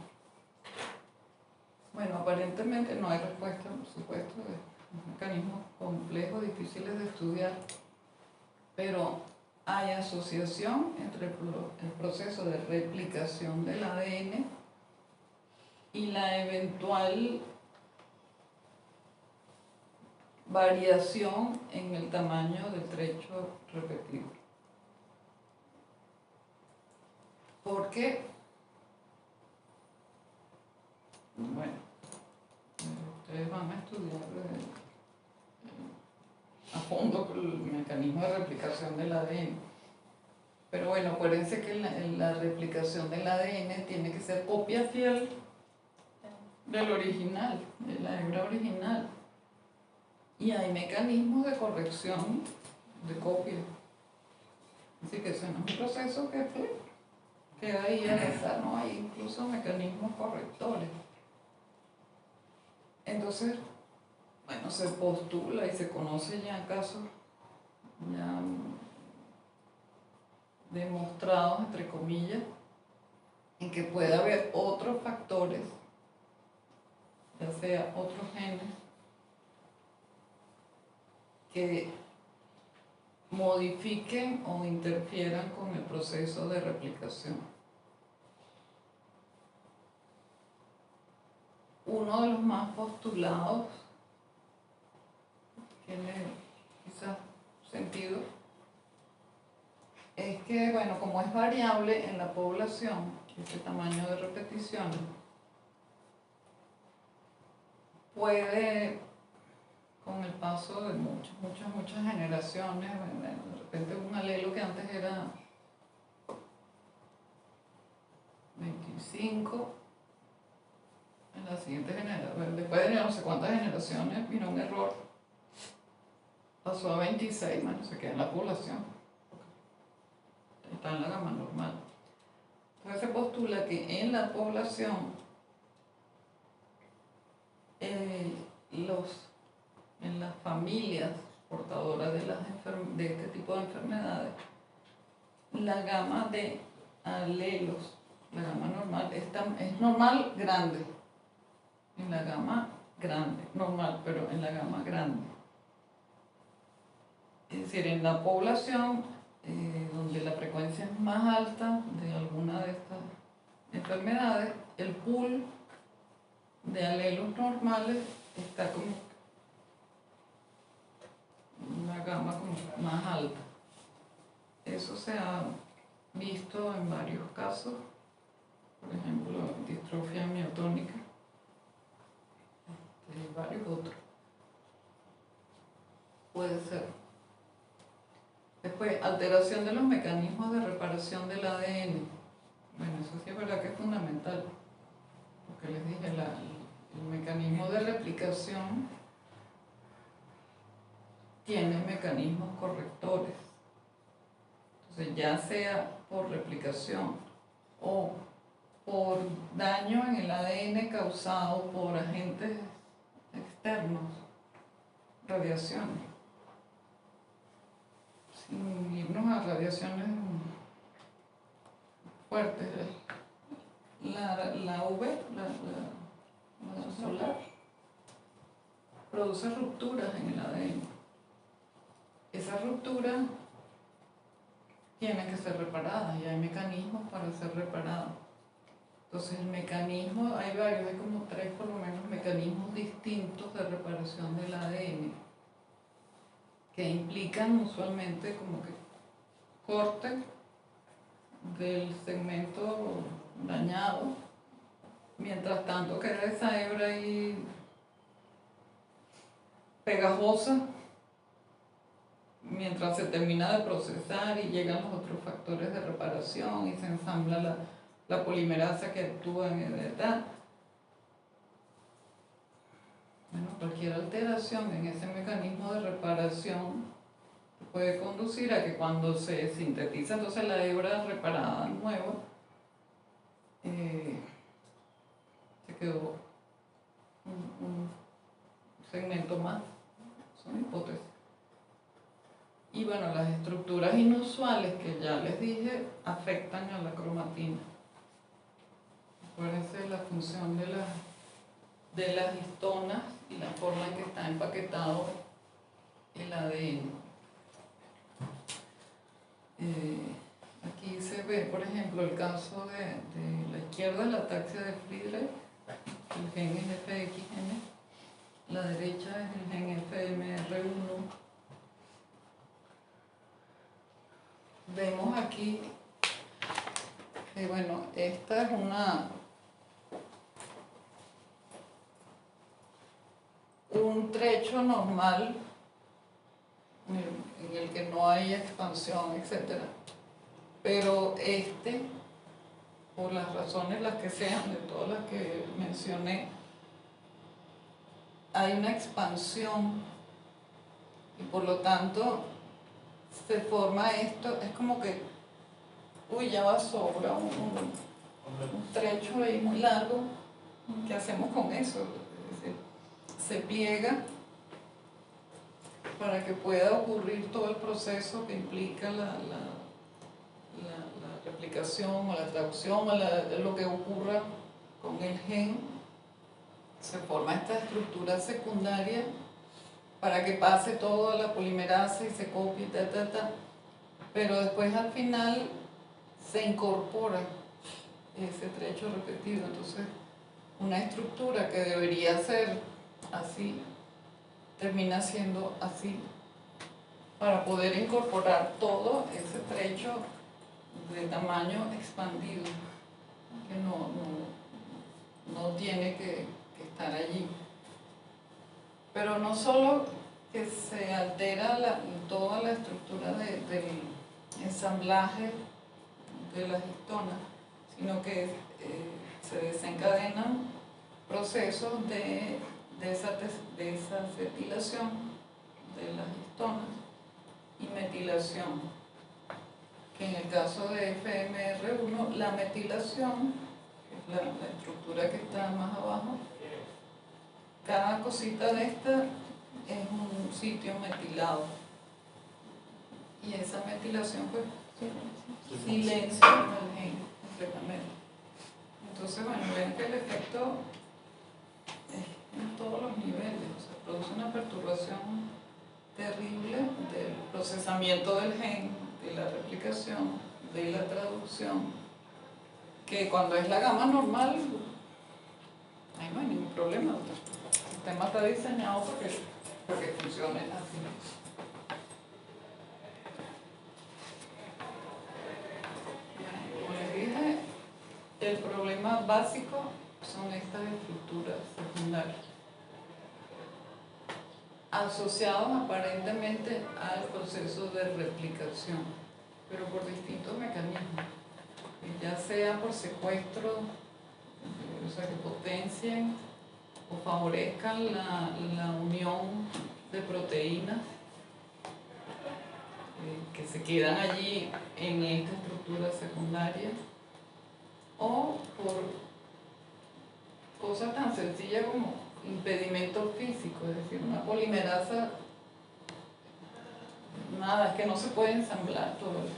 Bueno, aparentemente no hay respuesta, por supuesto, es un mecanismo complejo, difíciles de estudiar, pero hay asociación entre el proceso de replicación del ADN y la eventual variación en el tamaño del trecho repetido. ¿Por qué? Bueno, ustedes van a estudiar a fondo el mecanismo de replicación del ADN. Pero bueno, acuérdense que la replicación del ADN tiene que ser copia fiel del original, de la hebra original. Y hay mecanismos de corrección de copia. Así que eso no es un proceso que queda ahí al azar, no hay incluso mecanismos correctores. Entonces, bueno, se postula y se conoce ya casos ya demostrados, entre comillas, en que puede haber otros factores, ya sea otros genes, que modifiquen o interfieran con el proceso de replicación. Uno de los más postulados, tiene quizás sentido, es que, bueno, como es variable en la población, este tamaño de repeticiones, puede, con el paso de muchas generaciones, de repente un alelo que antes era 25, en la siguiente generación, después de no sé cuántas generaciones, vino un error, pasó a 26, bueno, se queda en la población, está en la gama normal. Entonces se postula que en la población, en las familias portadoras de este tipo de enfermedades, la gama de alelos, la gama normal, es normal grande, en la gama grande, normal, pero en la gama grande. Es decir, en la población donde la frecuencia es más alta de alguna de estas enfermedades, el pool de alelos normales está como una gama como más alta. Eso se ha visto en varios casos, por ejemplo, distrofia miotónica y varios otros. Puede ser. Después, alteración de los mecanismos de reparación del ADN. Bueno, eso sí es verdad que es fundamental, porque les dije, el mecanismo de replicación tiene mecanismos correctores. Entonces, ya sea por replicación o por daño en el ADN causado por agentes externos, radiaciones, sin irnos a radiaciones fuertes, la UV, la solar, produce rupturas en el ADN. Esa ruptura tiene que ser reparada y hay mecanismos para ser reparada. Entonces el mecanismo, hay varios, hay como 3 por lo menos mecanismos distintos de reparación del ADN que implican usualmente como que corte del segmento dañado, mientras tanto queda esa hebra ahí pegajosa, mientras se termina de procesar y llegan los otros factores de reparación y se ensambla la polimerasa que actúa en edad. Bueno, cualquier alteración en ese mecanismo de reparación puede conducir a que cuando se sintetiza entonces la hebra reparada nueva, se quedó un segmento más. Son hipótesis. Y bueno, las estructuras inusuales que ya les dije afectan a la cromatina. Acuérdense la función de las histonas y la forma en que está empaquetado el ADN. Aquí se ve, por ejemplo, el caso de la izquierda, la ataxia de Friedreich, el gen FXN, la derecha es el gen FMR1. Vemos aquí que, bueno, esta es un trecho normal en el que no hay expansión, etc. Pero por las razones las que sean, de todas las que mencioné, hay una expansión y por lo tanto se forma esto, es como que, uy, ya va sobra un trecho ahí muy largo, ¿qué hacemos con eso? Es decir, se pliega para que pueda ocurrir todo el proceso que implica la replicación replicación o la traducción o lo que ocurra con el gen, se forma esta estructura secundaria para que pase toda la polimerasa y se copie, pero después al final se incorpora ese trecho repetido. Entonces, una estructura que debería ser así, termina siendo así, para poder incorporar todo ese trecho de tamaño expandido, que no tiene que estar allí. Pero no solo que se altera toda la estructura del ensamblaje de las histonas, sino que se desencadenan procesos de desacetilación de las histonas y metilación, que en el caso de FMR1, la metilación, que es la estructura que está más abajo, cada cosita de esta es un sitio metilado, y esa metilación pues silencia el gen completamente. Entonces, bueno, ven que el efecto es en todos los niveles, o sea, produce una perturbación terrible del procesamiento del gen, de la replicación, de la traducción, que cuando es la gama normal, ahí no hay ningún problema. El sistema está diseñado porque funcione así. Como les dije, el problema básico son estas estructuras secundarias, asociados aparentemente al proceso de replicación, pero por distintos mecanismos, ya sea por secuestro, o sea, que potencien o favorezcan la unión de proteínas que se quedan allí en esta estructura secundaria, o por cosas tan sencillas como impedimento físico, es decir, una polimerasa, nada, es que no se puede ensamblar todo el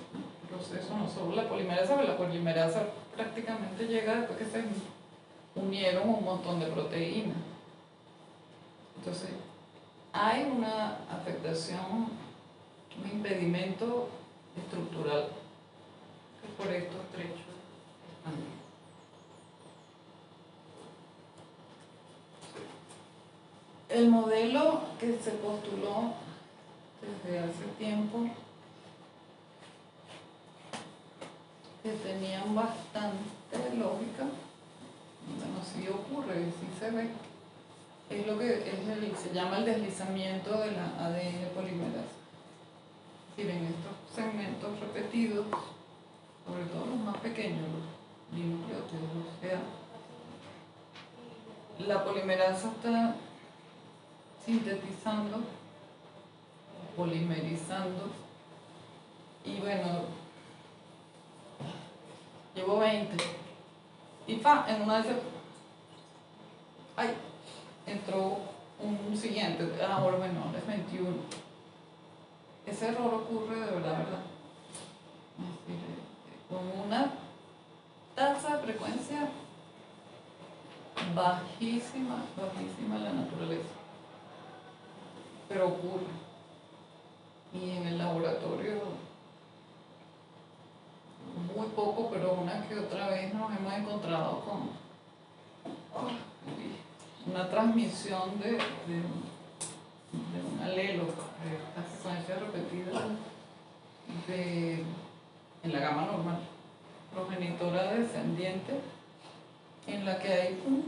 proceso, no solo la polimerasa, pero la polimerasa prácticamente llega después que se unieron un montón de proteínas. Entonces, hay una afectación, un impedimento estructural por estos trechos expandidos. El modelo que se postuló desde hace tiempo, que tenían bastante lógica, bueno, sí ocurre, sí se ve, es lo que se llama el deslizamiento de la ADN polimerasa. Es decir, en estos segmentos repetidos, sobre todo los más pequeños, los dinucleótidos, o sea, la polimerasa está sintetizando, polimerizando, y bueno, llevo 20, y en una de esas, ¡ay! Entró un siguiente, ahora bueno, es 21. Ese error ocurre de verdad. Es decir, con una tasa de frecuencia bajísima en la naturaleza, pero ocurre. Y en el laboratorio muy poco, pero una que otra vez nos hemos encontrado con una transmisión de un alelo, de esta secuencia repetida en la gama normal, progenitora descendiente, en la que hay un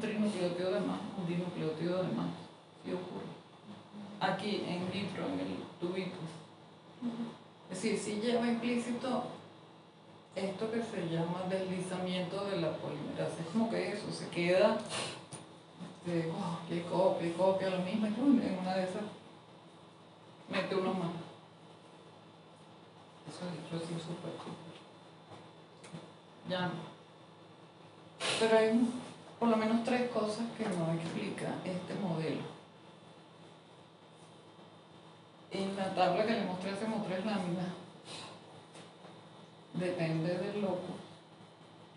trinucleótido de más, un dinucleótido de más. Sí ocurre. Aquí en vitro, en el tubito. Es decir, sí lleva implícito esto que se llama deslizamiento de la polimerasa. Es como que eso, se queda copia lo mismo, y en una de esas mete uno más. Eso es así súper. Ya. Pero hay por lo menos 3 cosas que no explica este modelo. En la tabla que le mostré hacemos 3 láminas.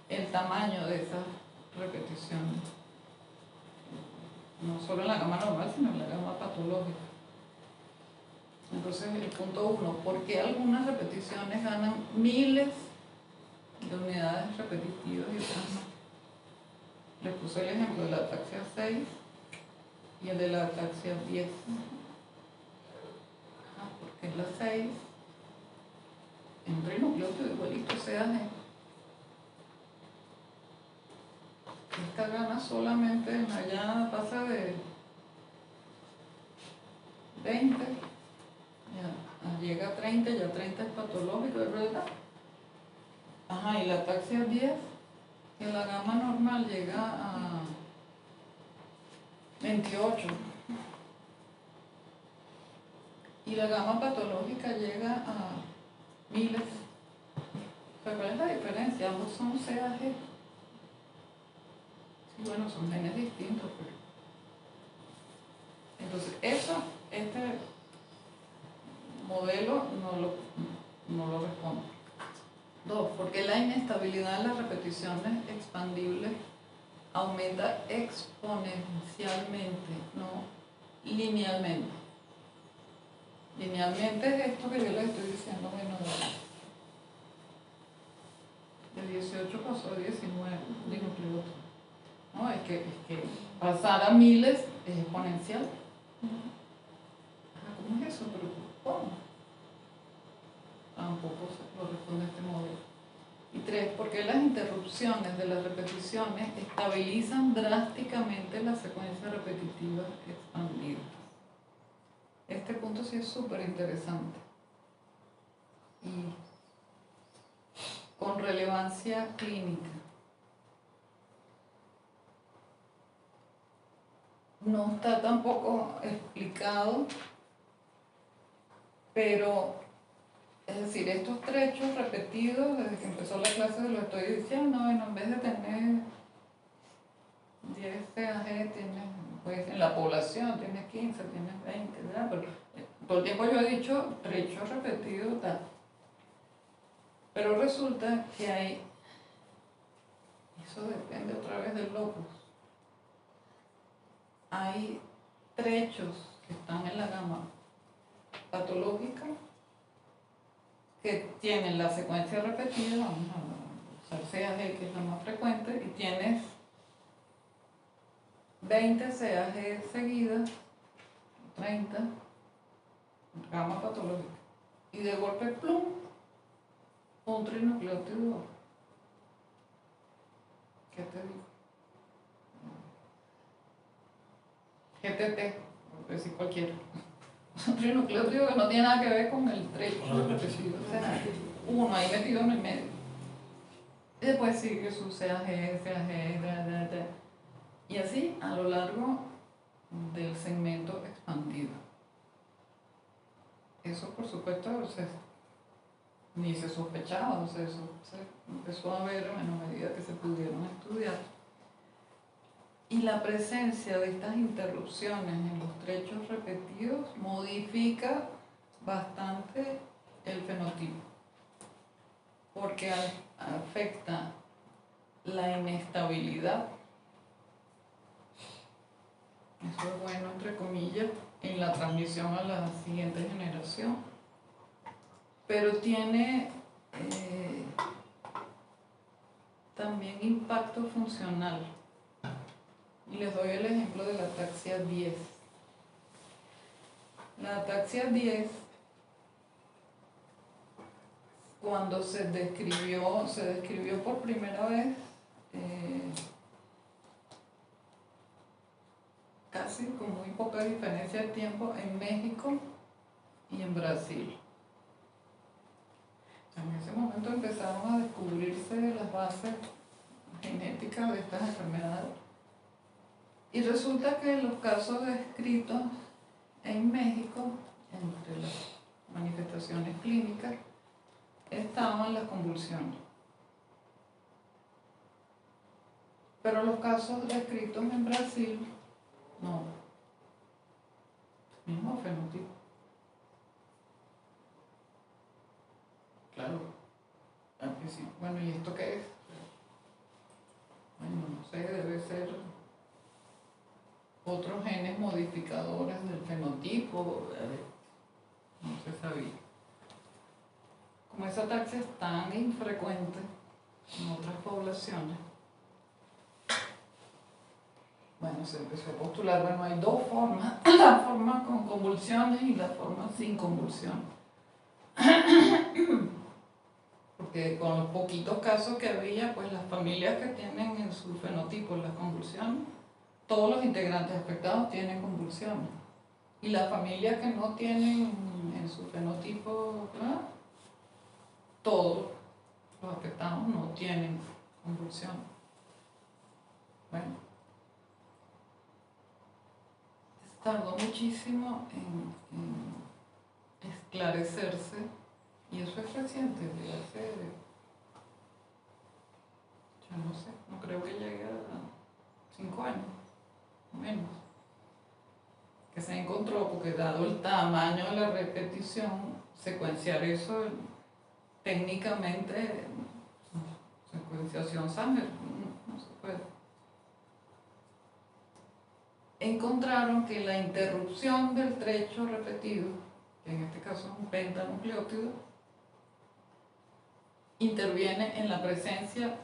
el tamaño de esas repeticiones, no solo en la gama normal, sino en la gama patológica. Entonces, el punto 1, ¿por qué algunas repeticiones ganan miles de unidades repetitivas y otras no? Les puse el ejemplo de la ataxia 6 y el de la ataxia 10. Porque la 6 en trinucleótido igualito CAG. Esta gana solamente, allá pasa de 20, ya llega a 30, ya 30 es patológico, ¿es verdad? Ajá, y la ataxia 10, que la gama normal llega a 28. Y la gama patológica llega a miles. ¿Pero cuál es la diferencia? Ambos son CAG. Sí, bueno, son genes distintos, pero... Entonces, este modelo no lo responde. 2. Porque la inestabilidad de las repeticiones expandibles aumenta exponencialmente, no linealmente. Linealmente es esto que yo les estoy diciendo, bueno, de 18 pasó a 19 de nucleótidos. No, es que pasar a miles es exponencial. ¿Cómo es eso? Pero ¿cómo? Tampoco lo responde este modelo. Y 3, porque las interrupciones de las repeticiones estabilizan drásticamente la secuencia repetitiva expandida. Este punto sí es súper interesante y con relevancia clínica. No está tampoco explicado, pero es decir, estos trechos repetidos, desde que empezó la clase lo estoy diciendo, bueno, en vez de tener 10 CAG, tienes, pues en la población tienes 15, tienes 20, ¿verdad? Pero todo el tiempo yo he dicho trechos repetidos, tal. Pero resulta que hay, eso depende otra vez del locus, hay trechos que están en la gama patológica que tienen la secuencia repetida, vamos a usar CAG, que es la más frecuente, y tienes 20 CAG seguidas, 30, gama patológica, y de golpe, plum, un trinucleótido. ¿Qué te digo? GTT, por decir cualquiera. Un trinucleótido que no tiene nada que ver con el trecho repetido, o sea, uno ahí metido en el medio. Y después sigue su CAG, y así a lo largo del segmento expandido. Eso, por supuesto, ni se sospechaba, eso se empezó a ver a medida que se pudieron estudiar. Y la presencia de estas interrupciones en los trechos repetidos modifica bastante el fenotipo, porque afecta la inestabilidad, eso es bueno entre comillas, en la transmisión a la siguiente generación, pero tiene también impacto funcional. Y les doy el ejemplo de la ataxia 10. La ataxia 10, cuando se describió por primera vez, casi con muy poca diferencia de tiempo, en México y en Brasil. En ese momento empezaron a descubrirse las bases genéticas de estas enfermedades. Y resulta que los casos descritos en México, entre las manifestaciones clínicas, estaban las convulsiones. Pero los casos descritos en Brasil, no. Mismo fenotipo. Claro. Al principio, bueno, ¿y esto qué es? otros genes modificadores del fenotipo, no se sabía. Como esa ataxia es tan infrecuente en otras poblaciones, bueno, se empezó a postular, bueno, hay dos formas, la forma con convulsiones y la forma sin convulsiones. Porque con los poquitos casos que había, pues las familias que tienen en su fenotipo las convulsiones, todos los integrantes afectados tienen convulsiones. Y las familias que no tienen en su fenotipo, ¿verdad?, todos los afectados no tienen convulsiones. Bueno, tardó muchísimo en esclarecerse, y eso es reciente, de hace, yo no sé, no creo que llegue a 5 años, menos, que se encontró, porque dado el tamaño de la repetición, secuenciar eso técnicamente, secuenciación Sanger, no se puede. Encontraron que la interrupción del trecho repetido, que en este caso es un pentanucleótido, interviene en la presencia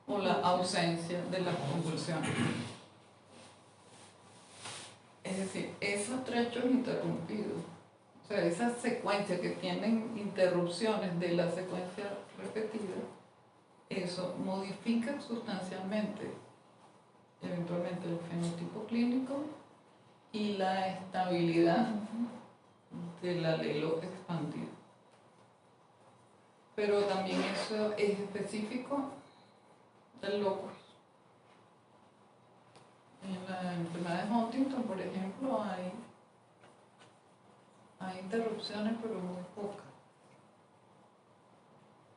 o la ausencia de las convulsiones. Es decir, esos trechos interrumpidos, o sea, esas secuencias que tienen interrupciones de la secuencia repetida, eso modifica sustancialmente, eventualmente, el fenotipo clínico y la estabilidad del alelo expandido. Pero también eso es específico del locus. En la enfermedad de Huntington, por ejemplo, hay interrupciones, pero muy pocas.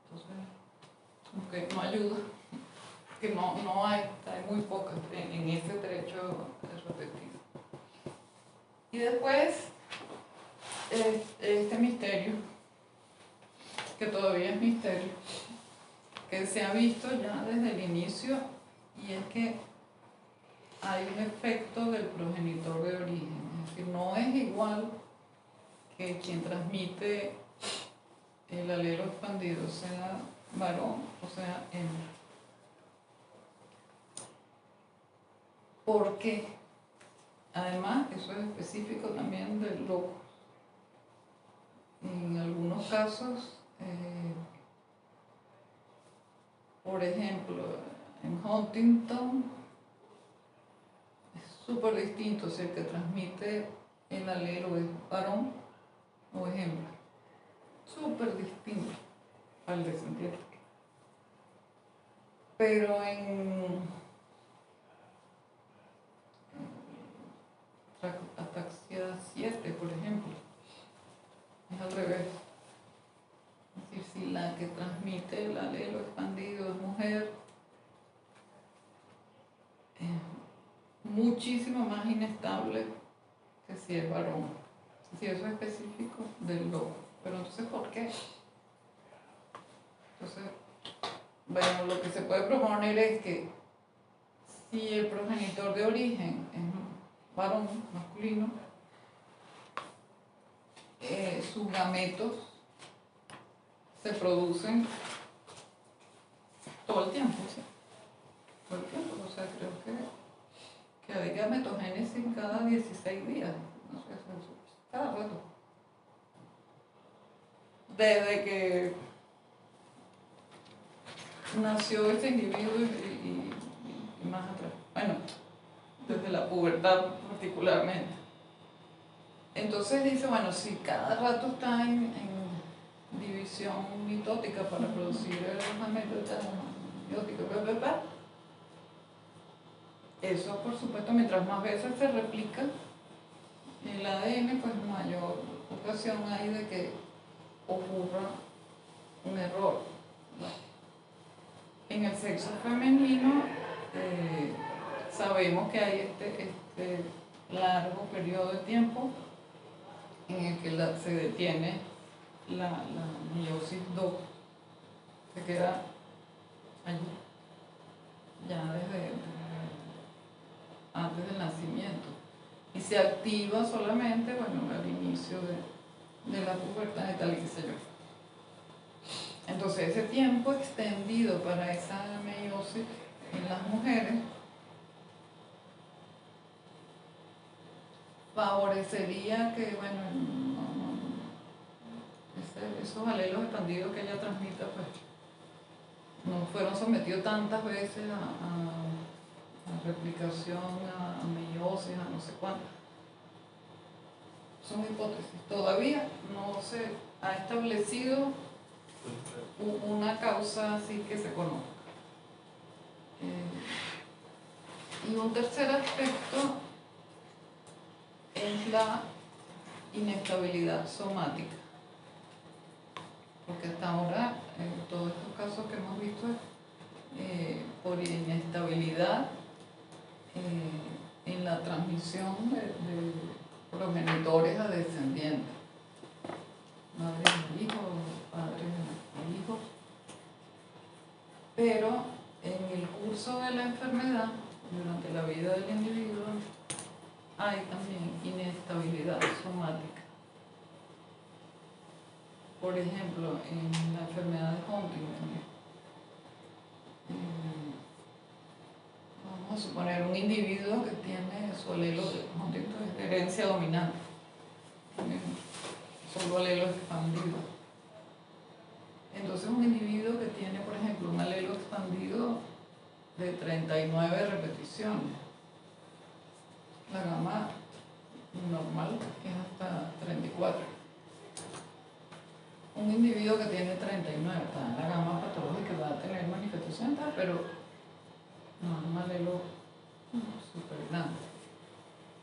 Entonces, como que no ayuda, que no hay muy pocas en ese trecho repetido. Y después, este misterio, que todavía es misterio, que se ha visto ya desde el inicio, y es que hay un efecto del progenitor de origen, es decir, no es igual que quien transmite el alelo expandido sea varón o sea hembra. Porque además eso es específico también del locus. En algunos casos, por ejemplo, en Huntington es súper distinto si el que transmite el alelo es varón o es hembra. Súper distinto al descendiente. Pero en ataxia 7, por ejemplo, es al revés. Es decir, si la que transmite el alelo expandido es mujer, es muchísimo más inestable que si es varón. Si eso es específico del loco. Pero entonces, ¿por qué? Entonces, bueno, lo que se puede proponer es que si el progenitor de origen es varón, masculino, sus gametos se producen todo el tiempo, ¿sí? Todo el tiempo, o sea, creo que hay gametogénesis cada 16 días, no sé, cada rato. Desde que nació este individuo y más atrás. Bueno, desde la pubertad particularmente. Entonces dice, bueno, si cada rato está en división mitótica para producir el gameto mitótico, eso, por supuesto, mientras más veces se replica el ADN, pues mayor ocasión hay de que ocurra un error, ¿no? En el sexo femenino sabemos que hay este largo periodo de tiempo en el que se detiene la meiosis 2, se queda allí ya desde antes del nacimiento. Y se activa solamente, bueno, al inicio de la pubertad y tal y qué sé yo. Entonces ese tiempo extendido para esa meiosis en las mujeres favorecería que, bueno, esos alelos expandidos que ella transmita, pues, no fueron sometidos tantas veces a replicación, a meiosis, a no sé cuánto. Son hipótesis. Todavía no se ha establecido una causa así que se conozca. Y un tercer aspecto es la inestabilidad somática. Porque hasta ahora, todos estos casos que hemos visto, por inestabilidad en la transmisión de progenitores a descendientes, madres a hijos, padres a hijos. Pero en el curso de la enfermedad, durante la vida del individuo, hay también inestabilidad somática. Por ejemplo, en la enfermedad de Huntington, vamos a suponer un individuo que tiene su alelo de Huntington, de herencia dominante, tiene solo alelo expandido. Entonces un individuo que tiene, por ejemplo, un alelo expandido de 39 repeticiones, la gama normal es hasta 34. Un individuo que tiene 39, está en la gama patológica, va a tener manifestaciones, pero no es un alelo súper grande.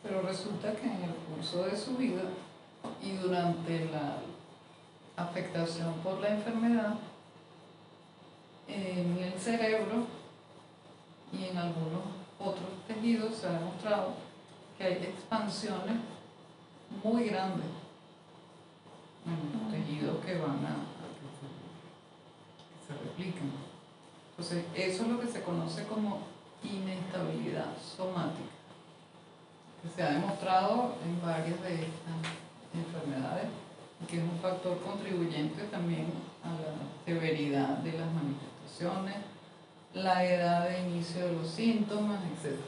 Pero resulta que en el curso de su vida y durante la afectación por la enfermedad, en el cerebro y en algunos otros tejidos se ha demostrado que hay expansiones muy grandes en los tejidos que van a que se repliquen. Entonces, eso es lo que se conoce como inestabilidad somática, que se ha demostrado en varias de estas enfermedades, que es un factor contribuyente también a la severidad de las manifestaciones, la edad de inicio de los síntomas, etc.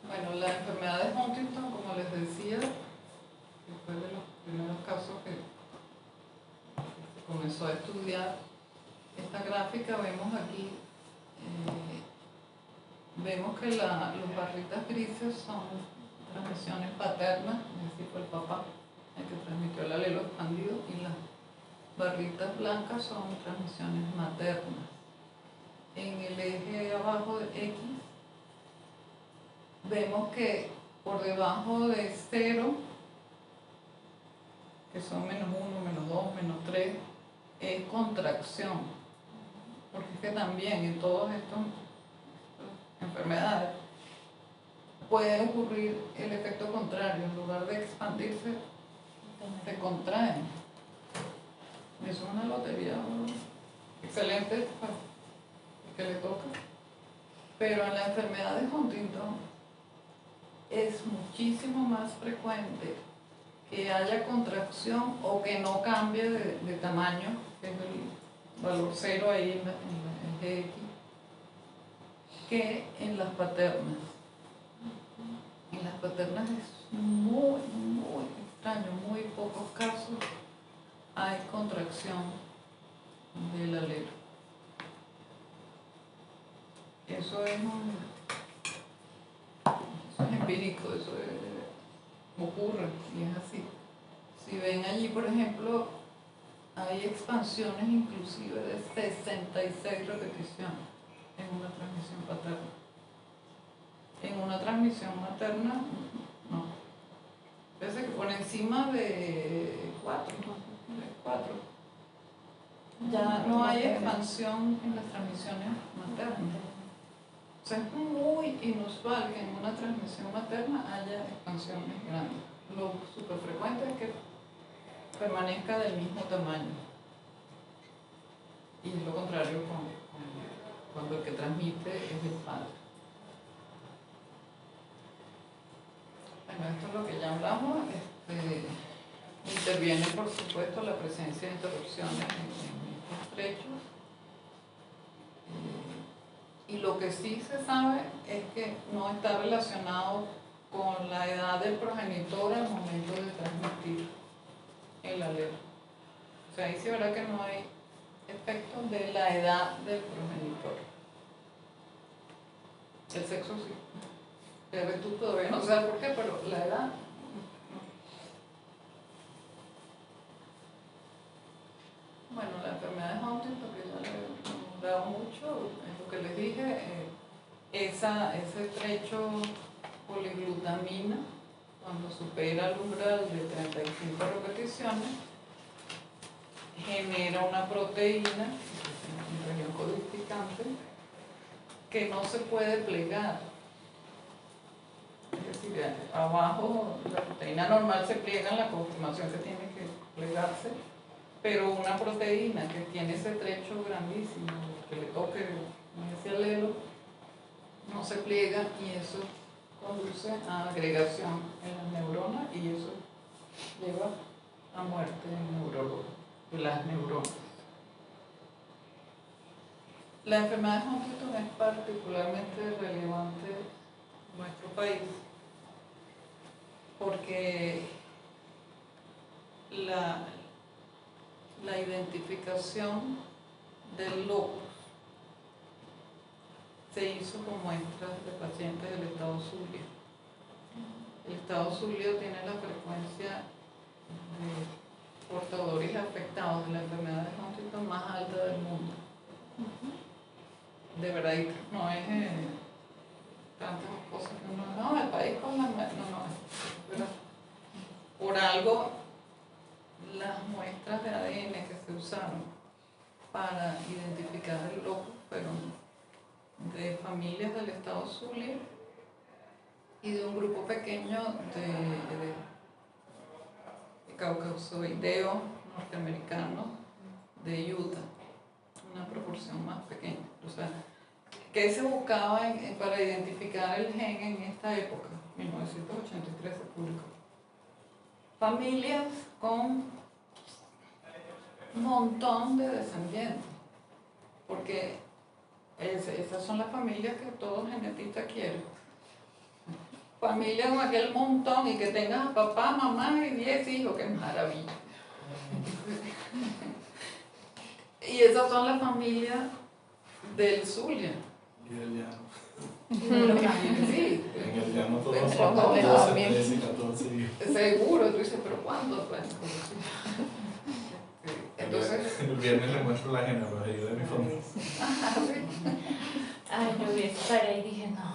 Bueno, la enfermedad de Huntington, como les decía, que fue de los primeros casos que se comenzó a estudiar esta gráfica, vemos aquí, vemos que los barritas grises son transmisiones paternas, es decir, fue el papá el que transmitió el alelo expandido, y las barritas blancas son transmisiones maternas. En el eje abajo de X vemos que por debajo de 0, que son -1, -2, -3, es contracción, porque es que también en todas estas enfermedades puede ocurrir el efecto contrario, en lugar de expandirse, se contraen. Eso es una lotería excelente para el que le toca. Pero en la enfermedad de Huntington es muchísimo más frecuente que haya contracción o que no cambie de tamaño, que es el valor 0 ahí en el eje X, que en las paternas. En las paternas es muy extraño, muy pocos casos hay contracción del alelo. Eso es empírico, ocurre y es así. Si ven allí, por ejemplo, hay expansiones inclusive de 66 repeticiones en una transmisión paterna. En una transmisión materna, no. Parece que por encima de 4, ya no hay expansión en las transmisiones maternas. O sea, es muy inusual que en una transmisión materna haya expansiones grandes. Lo súper frecuente es que permanezca del mismo tamaño. Y es lo contrario con cuando el que transmite es el padre. Bueno, esto es lo que ya hablamos. Interviene, por supuesto, la presencia de interrupciones en estos trechos. Y lo que sí se sabe es que no está relacionado con la edad del progenitor al momento de transmitir el alelo. O sea, ahí sí verá que no hay efectos de la edad del progenitor. El sexo sí. Pero tú todavía no sabes por qué, pero la edad no. Bueno, la enfermedad de Huntington, que ya le he dado mucho, es lo que les dije, ese trecho poliglutamina, cuando supera el umbral de 35 repeticiones, genera una proteína en región codificante que no se puede plegar. Es decir, abajo la proteína normal se pliega en la conformación que tiene que plegarse, pero una proteína que tiene ese trecho grandísimo, que le toque en ese alelo, no se pliega y eso conduce a agregación en las neuronas y eso lleva a muerte de las neuronas. La enfermedad de Huntington es particularmente relevante en nuestro país porque la identificación del locus se hizo con muestras de pacientes del estado Zulia. El estado Zulia tiene la frecuencia de portadores afectados de la enfermedad de Huntington más alta del mundo. De verdad, no es tantas cosas que uno, no, el país con la... No, pero por algo las muestras de ADN que se usaron para identificar el locus fueron de familias del estado Zulia y de un grupo pequeño de caucasoideos norteamericanos de Utah, una proporción más pequeña. O sea, ¿qué se buscaba para identificar el gen en esta época? 1983 se publicó. Familias con un montón de descendientes, porque esas son las familias que todo genetista quiere. Familias con aquel montón y que tengas a papá, mamá y 10 hijos, qué maravilla. Y esas son las familias del Zulia. Y del llano. Sí. En el llano todos Son son 12, también. 13, 14 hijos. Seguro, tú dices, pero ¿cuándo? Pues, entonces, El viernes le muestro la genealogía de mi familia. Ay, yo vi esa tarea y dije, no.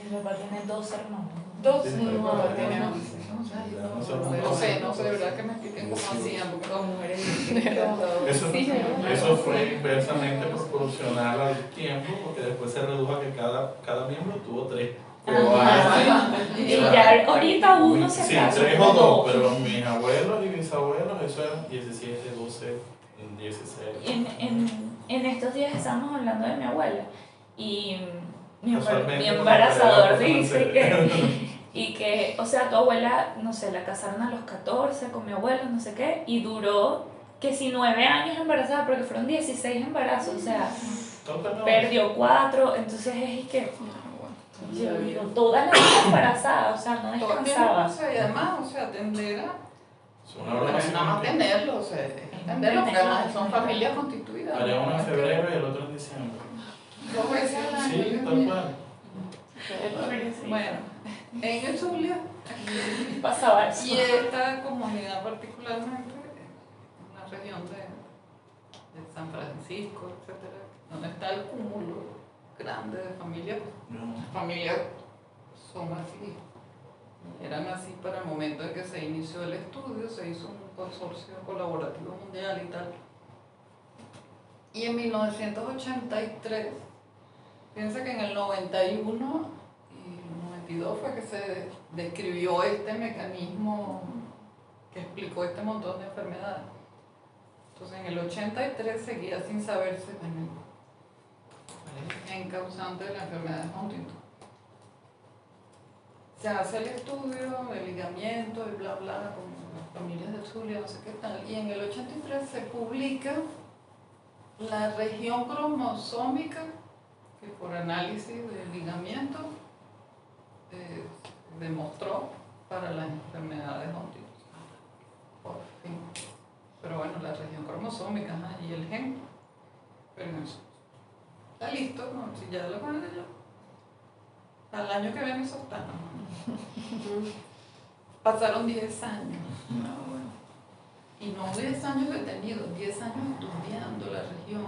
Mi papá tiene 2 hermanos. 12, Sí, no, papá tiene tiene 11. No sé, de verdad que me expliquen cómo hacían, porque las mujeres Eso fue inversamente proporcional al tiempo, porque después se redujo a que cada miembro tuvo 3. Pero Y ya ahorita uno se sí, casó 3 con o 2, 2. pero mis abuelos y bisabuelos, eso eran 17, 12, 16. En estos días estábamos hablando de mi abuela y mi Casualmente, embarazador no, dice que, o sea, tu abuela, no sé, la casaron a los 14 con mi abuelo, no sé qué, y duró que si 9 años embarazada, porque fueron 16 embarazos, o sea, perdió 4, entonces es que yo digo, toda la vida embarazada, o sea, no descansaba. Y además, o sea, atender a... Una No es nada más tenerlo, o sea, atenderlo, porque además son familias constituidas. Haría uno en febrero y el otro en diciembre. 2 veces al año. Sí, tal cual. Bueno, en el Zulia Pasaba eso. y esta comunidad particularmente, en la región de San Francisco, etcétera, donde está el cúmulo grande de familias, las familias son así, eran así para el momento en que se inició el estudio, se hizo un consorcio colaborativo mundial y tal. Y en 1983, piensa que en el 91 y 92 fue que se describió este mecanismo que explicó este montón de enfermedades. Entonces en el 83 seguía sin saberse, bueno, es el gen causante de la enfermedad de Huntington. Se hace el estudio de ligamiento y bla bla con las familias de Zulia, no sé qué tal, y en el 83 se publica la región cromosómica que por análisis de ligamiento demostró para la enfermedad de Huntington. Por fin. Pero bueno, la región cromosómica y el gen. Pero eso está listo, ¿no? Si ya lo conozco yo. Al año que viene eso está. Pasaron 10 años. Y no 10 años detenidos, 10 años estudiando la región.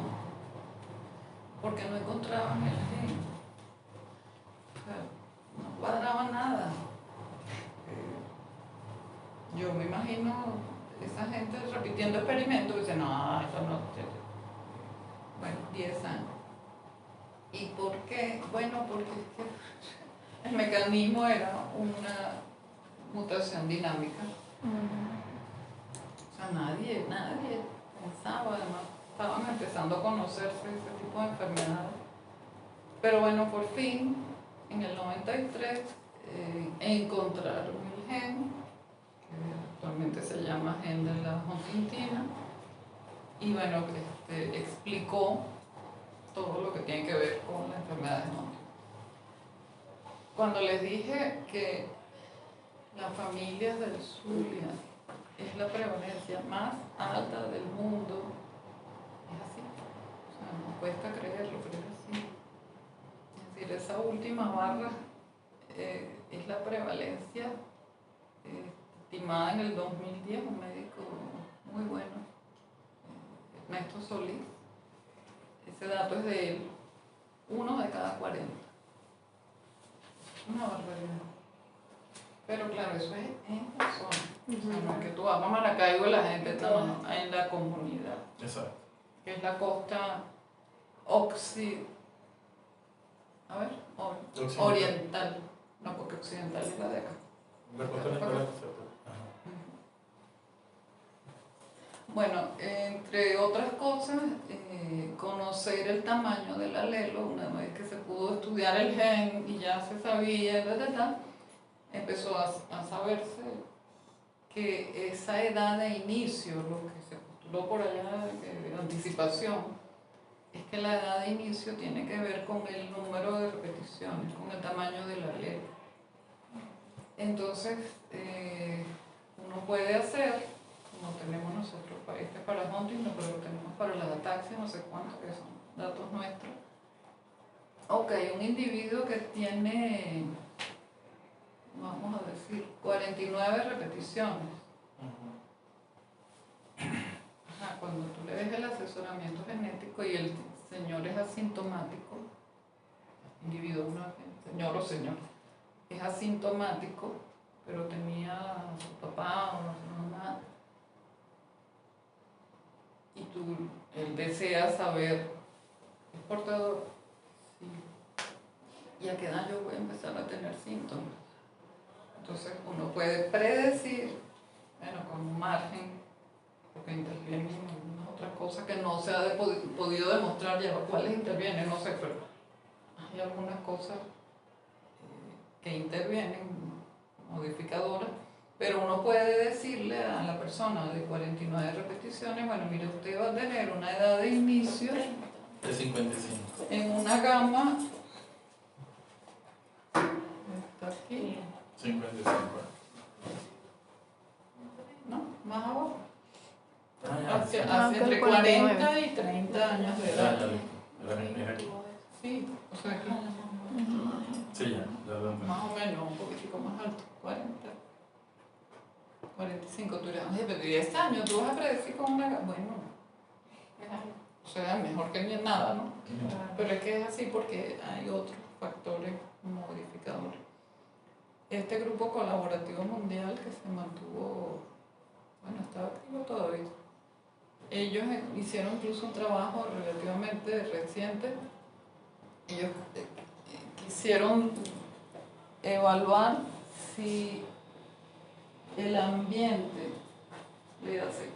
Porque no encontraban el gen. O sea, no cuadraba nada. Yo me imagino esa gente repitiendo experimentos y dicen, no, esto no. Bueno, 10 años. ¿Y por qué? Bueno, porque es que el mecanismo era una mutación dinámica. O sea, nadie pensaba, además, estaban empezando a conocerse ese tipo de enfermedades. Pero bueno, por fin, en el 93, encontraron el gen, que actualmente se llama gen de la huntingtina, y bueno, explicó todo lo que tiene que ver con la enfermedad de Huntington. Cuando les dije que la familia del Zulia es la prevalencia más alta del mundo, es así. O sea, no cuesta creerlo, pero es así. Es decir, esa última barra es la prevalencia estimada en el 2010, un médico muy bueno, Ernesto Solís. Ese dato es de él, 1 de cada 40. Una barbaridad. Pero claro, eso es en la zona. O sea, no es que tú vas a Maracaibo y la gente está en la comunidad. Exacto. Que es la costa oriental. No, porque occidental es la de acá. La costa oriental. Bueno, entre otras cosas, conocer el tamaño del alelo, una vez que se pudo estudiar el gen y ya se sabía, empezó a saberse que esa edad de inicio, lo que se postuló por allá de anticipación, es que la edad de inicio tiene que ver con el número de repeticiones, con el tamaño del alelo. Entonces, uno puede hacer, como tenemos nosotros, este para Huntington, pero lo tenemos para la ataxia, no sé cuántos, que son datos nuestros. Ok, un individuo que tiene, vamos a decir, 49 repeticiones. Ajá, cuando tú le ves el asesoramiento genético y el señor es asintomático, individuo, no señor o señor, es asintomático, pero tenía a su papá o a su mamá, y él desea saber, ¿es portador? Sí. ¿Y a qué edad yo voy a empezar a tener síntomas? Entonces uno puede predecir, bueno, con un margen, porque intervienen algunas otras cosas que no se ha podido demostrar ya, cuáles intervienen, no sé, pero hay algunas cosas que intervienen, modificadoras, pero uno puede decirle a la persona de 49 repeticiones, bueno, mire, usted va a tener una edad de inicio de 55 en una gama, está aquí, 55. ¿no? Más abajo. Ah, Hace entre 40 y 30 años de edad. Sí, o sea aquí. Sí, ya lo Más o menos, un poquitico más alto, 40. 45, tú dirás, oye, pero 10 años, tú vas a predecir con una... Bueno, o sea, mejor que ni nada, ¿no? Pero es que es así porque hay otros factores modificadores. Este grupo colaborativo mundial que se mantuvo, bueno, está activo todavía. Ellos hicieron incluso un trabajo relativamente reciente. Ellos quisieron evaluar si el ambiente, le hace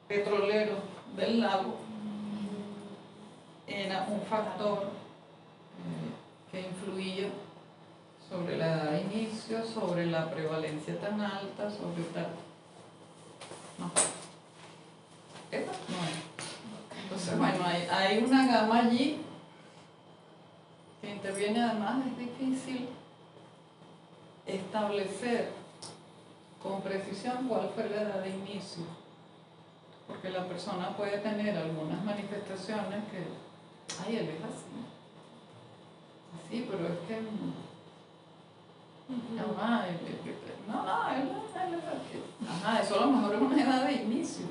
petrolero del lago, era un factor que influía sobre la edad de inicio, sobre la prevalencia tan alta, sobre tal. No, esa no es. Entonces, bueno, hay una gama allí que interviene. Además, es difícil establecer con precisión cuál fue la edad de inicio, porque la persona puede tener algunas manifestaciones que, ay, él es así. Sí, pero es que ajá, él es así. Ajá, eso a lo mejor es una edad de inicio,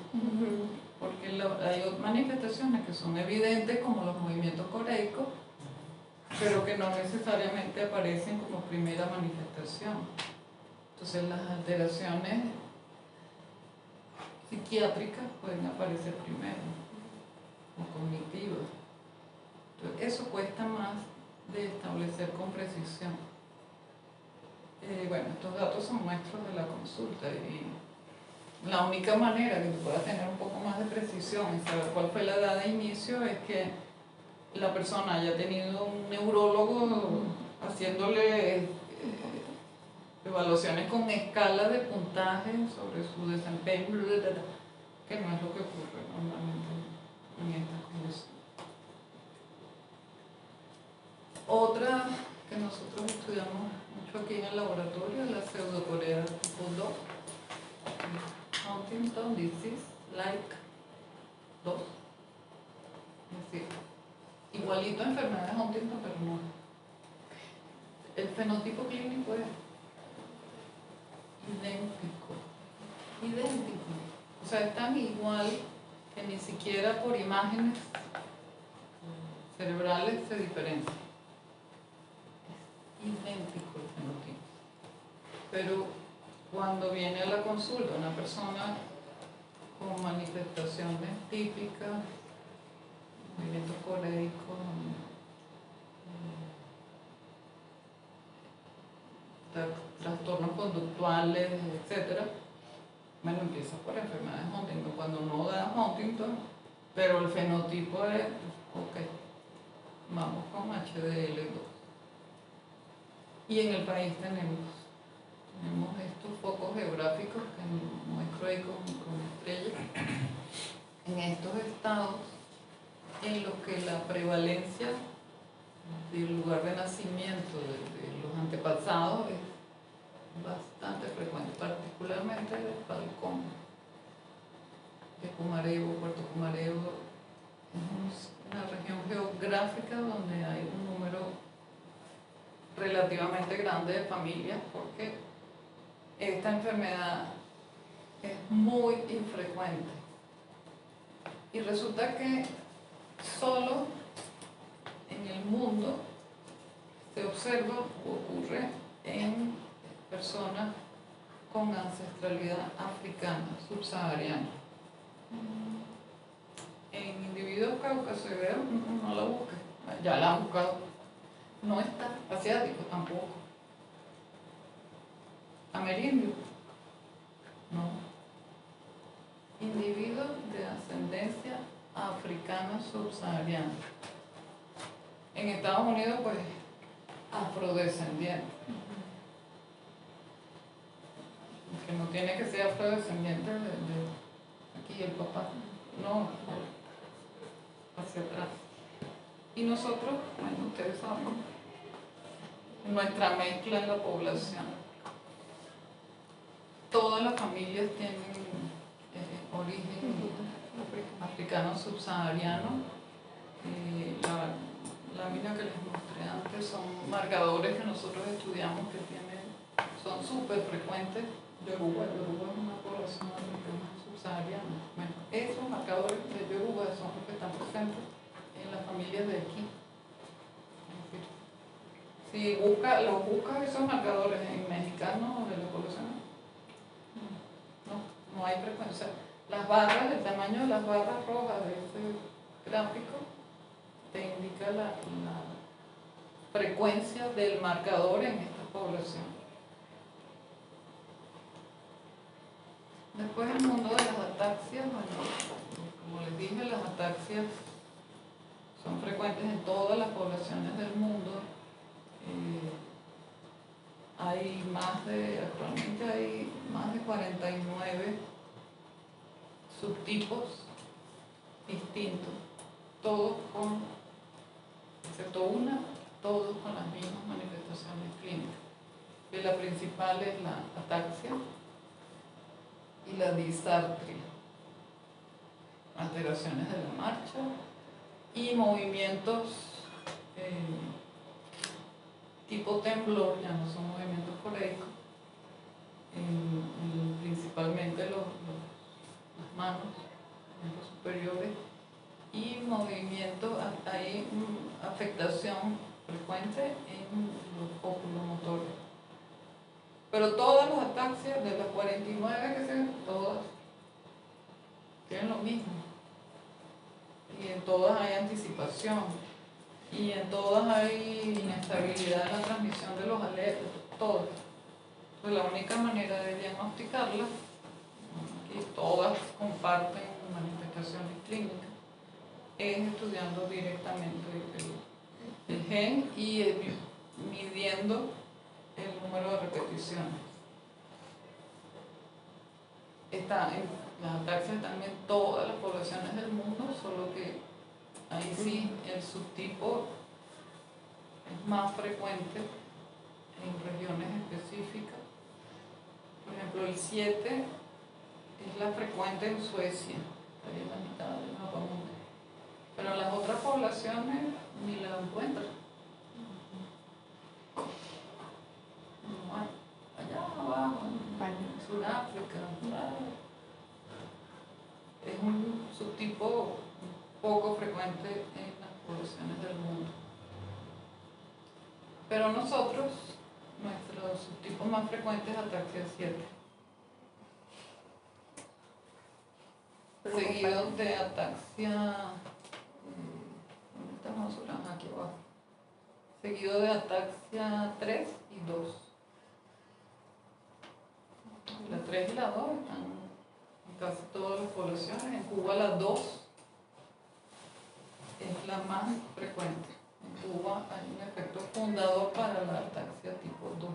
porque hay manifestaciones que son evidentes, como los movimientos coreicos, pero que no necesariamente aparecen como primera manifestación. Entonces las alteraciones psiquiátricas pueden aparecer primero, o cognitivas. Entonces eso cuesta más de establecer con precisión. Bueno, estos datos son muestras de la consulta y la única manera que tú puedas tener un poco más de precisión y saber cuál fue la edad de inicio es que la persona haya tenido un neurólogo haciéndole evaluaciones con escala de puntaje sobre su desempeño, que no es lo que ocurre normalmente en estas condiciones. Otra que nosotros estudiamos mucho aquí en el laboratorio es la pseudocorea tipo 2, Huntington Disease Like 2, es decir, igualito a enfermedad de Huntington, pero no. El fenotipo clínico es idéntico, o sea, es tan igual que ni siquiera por imágenes cerebrales se diferencia. Es idéntico el fenotipo, pero cuando viene a la consulta una persona con manifestaciones típicas, movimientos coreicos, trastornos conductuales, etc. Bueno, empieza por enfermedades de Huntington. Cuando uno da Huntington, pero el fenotipo es, ok, vamos con HDL2. Y en el país tenemos estos focos geográficos que muestro ahí con estrellas, en estos estados en los que la prevalencia del lugar de nacimiento de los antepasados es bastante frecuente, particularmente el Falcón, de Cumarebo, Puerto Cumarebo. Es una región geográfica donde hay un número relativamente grande de familias, porque esta enfermedad es muy infrecuente. Y resulta que solo en el mundo se observa o ocurre en personas con ancestralidad africana, subsahariana. En individuos caucasoideos no la busquen, ya la han buscado, no está. Asiático tampoco. Amerindio, no. Individuos de ascendencia africana subsahariana. En Estados Unidos, pues, afrodescendiente. Que no tiene que ser afrodescendiente de aquí el papá, no, hacia atrás. Y nosotros, bueno, ustedes saben, nuestra mezcla en la población. Todas las familias tienen origen africano subsahariano. La lámina que les mostré antes son marcadores que nosotros estudiamos que son súper frecuentes. Yoruba es una población africana subsahariana. Bueno, esos marcadores de Yoruba son los que están presentes en las familias de aquí. Si buscas esos marcadores en mexicanos de la población, no hay frecuencia. Las barras, el tamaño de las barras rojas de este gráfico te indica la frecuencia del marcador en esta población. Después el mundo de las ataxias, bueno, como les dije, las ataxias son frecuentes en todas las poblaciones del mundo. Actualmente hay más de 49 subtipos distintos, todos excepto una, todos con las mismas manifestaciones clínicas. Y la principal es la ataxia y la disartria, alteraciones de la marcha y movimientos tipo temblor, ya no son movimientos coreicos, principalmente las manos, los superiores, y movimientos, hay afectación frecuente en los oculomotores. Pero todas las ataxias, de las 49 que se ven, todas tienen lo mismo. Y en todas hay anticipación. Y en todas hay inestabilidad en la transmisión de los alertas, todas. Pues la única manera de diagnosticarlas, y todas comparten manifestaciones clínicas, es estudiando directamente el gen y midiendo el número de repeticiones. Las ataxias están en todas las poblaciones del mundo, solo que ahí sí el subtipo es más frecuente en regiones específicas. Por ejemplo, el 7 es la frecuente en Suecia, estaría en la mitad del mapa mundo. Pero en las otras poblaciones ni la encuentran. Allá abajo, en Sudáfrica, es un subtipo poco frecuente en las poblaciones del mundo. Pero nosotros, nuestro subtipo más frecuente es ataxia 7. Seguido de ataxia, ¿dónde estamos nosotros? Aquí abajo. Seguido de ataxia 3 y 2. La 3 y la 2 están en casi todas las poblaciones. En Cuba la 2 es la más frecuente. En Cuba hay un efecto fundador para la ataxia tipo 2.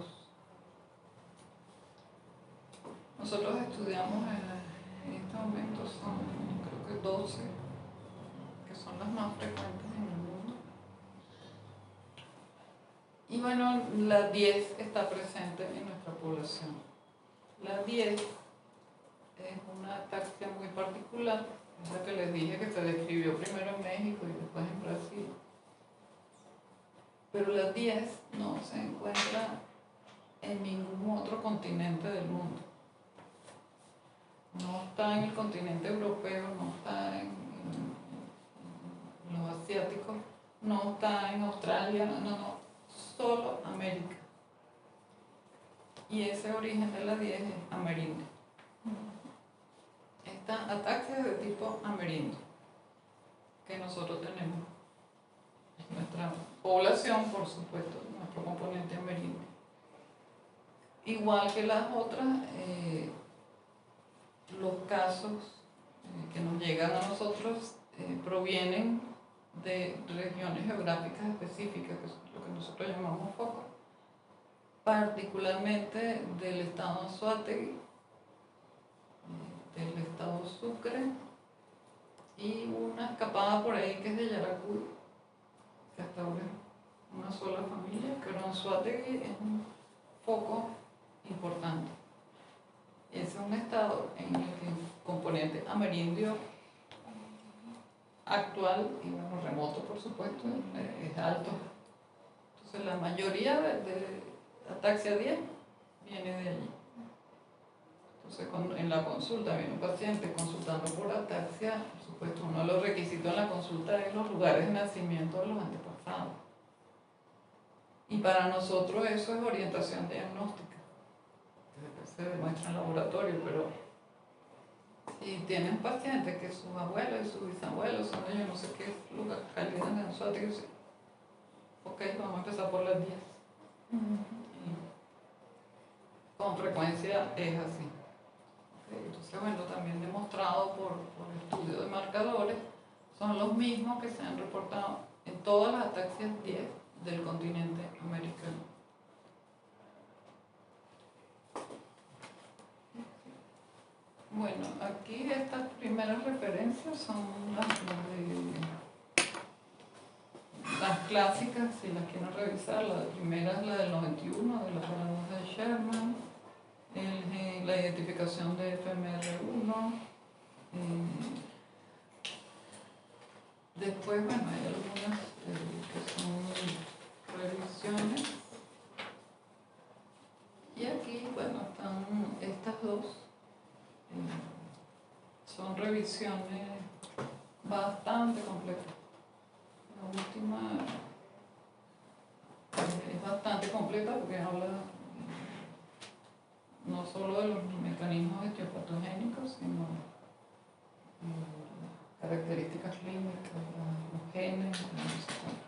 Nosotros estudiamos en este momento, son creo que 12, que son las más frecuentes en el mundo. Y bueno, la 10 está presente en nuestra población. La 10 es una ataxia muy particular, es la que les dije que se describió primero en México y después en Brasil. Pero la 10 no se encuentra en ningún otro continente del mundo. No está en el continente europeo, no está en los asiáticos, no está en Australia, no, solo América. Y ese origen de la 10 es amerindio. Esta ataxia es de tipo amerindio, que nosotros tenemos en nuestra población, por supuesto, nuestro componente amerindio. Igual que las otras, los casos que nos llegan a nosotros provienen de regiones geográficas específicas, que es lo que nosotros llamamos focos, particularmente del estado Anzoátegui, del estado Sucre, y una escapada por ahí que es de Yaracuy, que hasta ahora es una sola familia, pero Anzoátegui es un foco importante. Ese es un estado en el que el componente amerindio actual y bueno, remoto por supuesto es alto. Entonces la mayoría de ataxia 10 viene de allí. Entonces en la consulta viene un paciente consultando por ataxia, por supuesto uno de los requisitos en la consulta es los lugares de nacimiento de los antepasados. Y para nosotros eso es orientación diagnóstica. Se demuestra en laboratorio, pero si tienen pacientes que sus abuelos y sus bisabuelos son de yo no sé qué lugar, calidad de Anzoátegui, ok, vamos a empezar por las 10. Con frecuencia es así. Okay, entonces, bueno, también demostrado por estudios de marcadores, son los mismos que se han reportado en todas las ataxias 10 del continente americano. Bueno, aquí estas primeras referencias son las clásicas, si las quieren revisar. La primera es la del 91, de la paradoja de Sherman, la identificación de FMR1. Después, bueno, hay algunas que son revisiones. Y aquí, bueno, están estas dos. Son revisiones bastante completas. La última es bastante completa porque habla no solo de los mecanismos etiopatogénicos, sino características clínicas, los genes, no sé cuánto.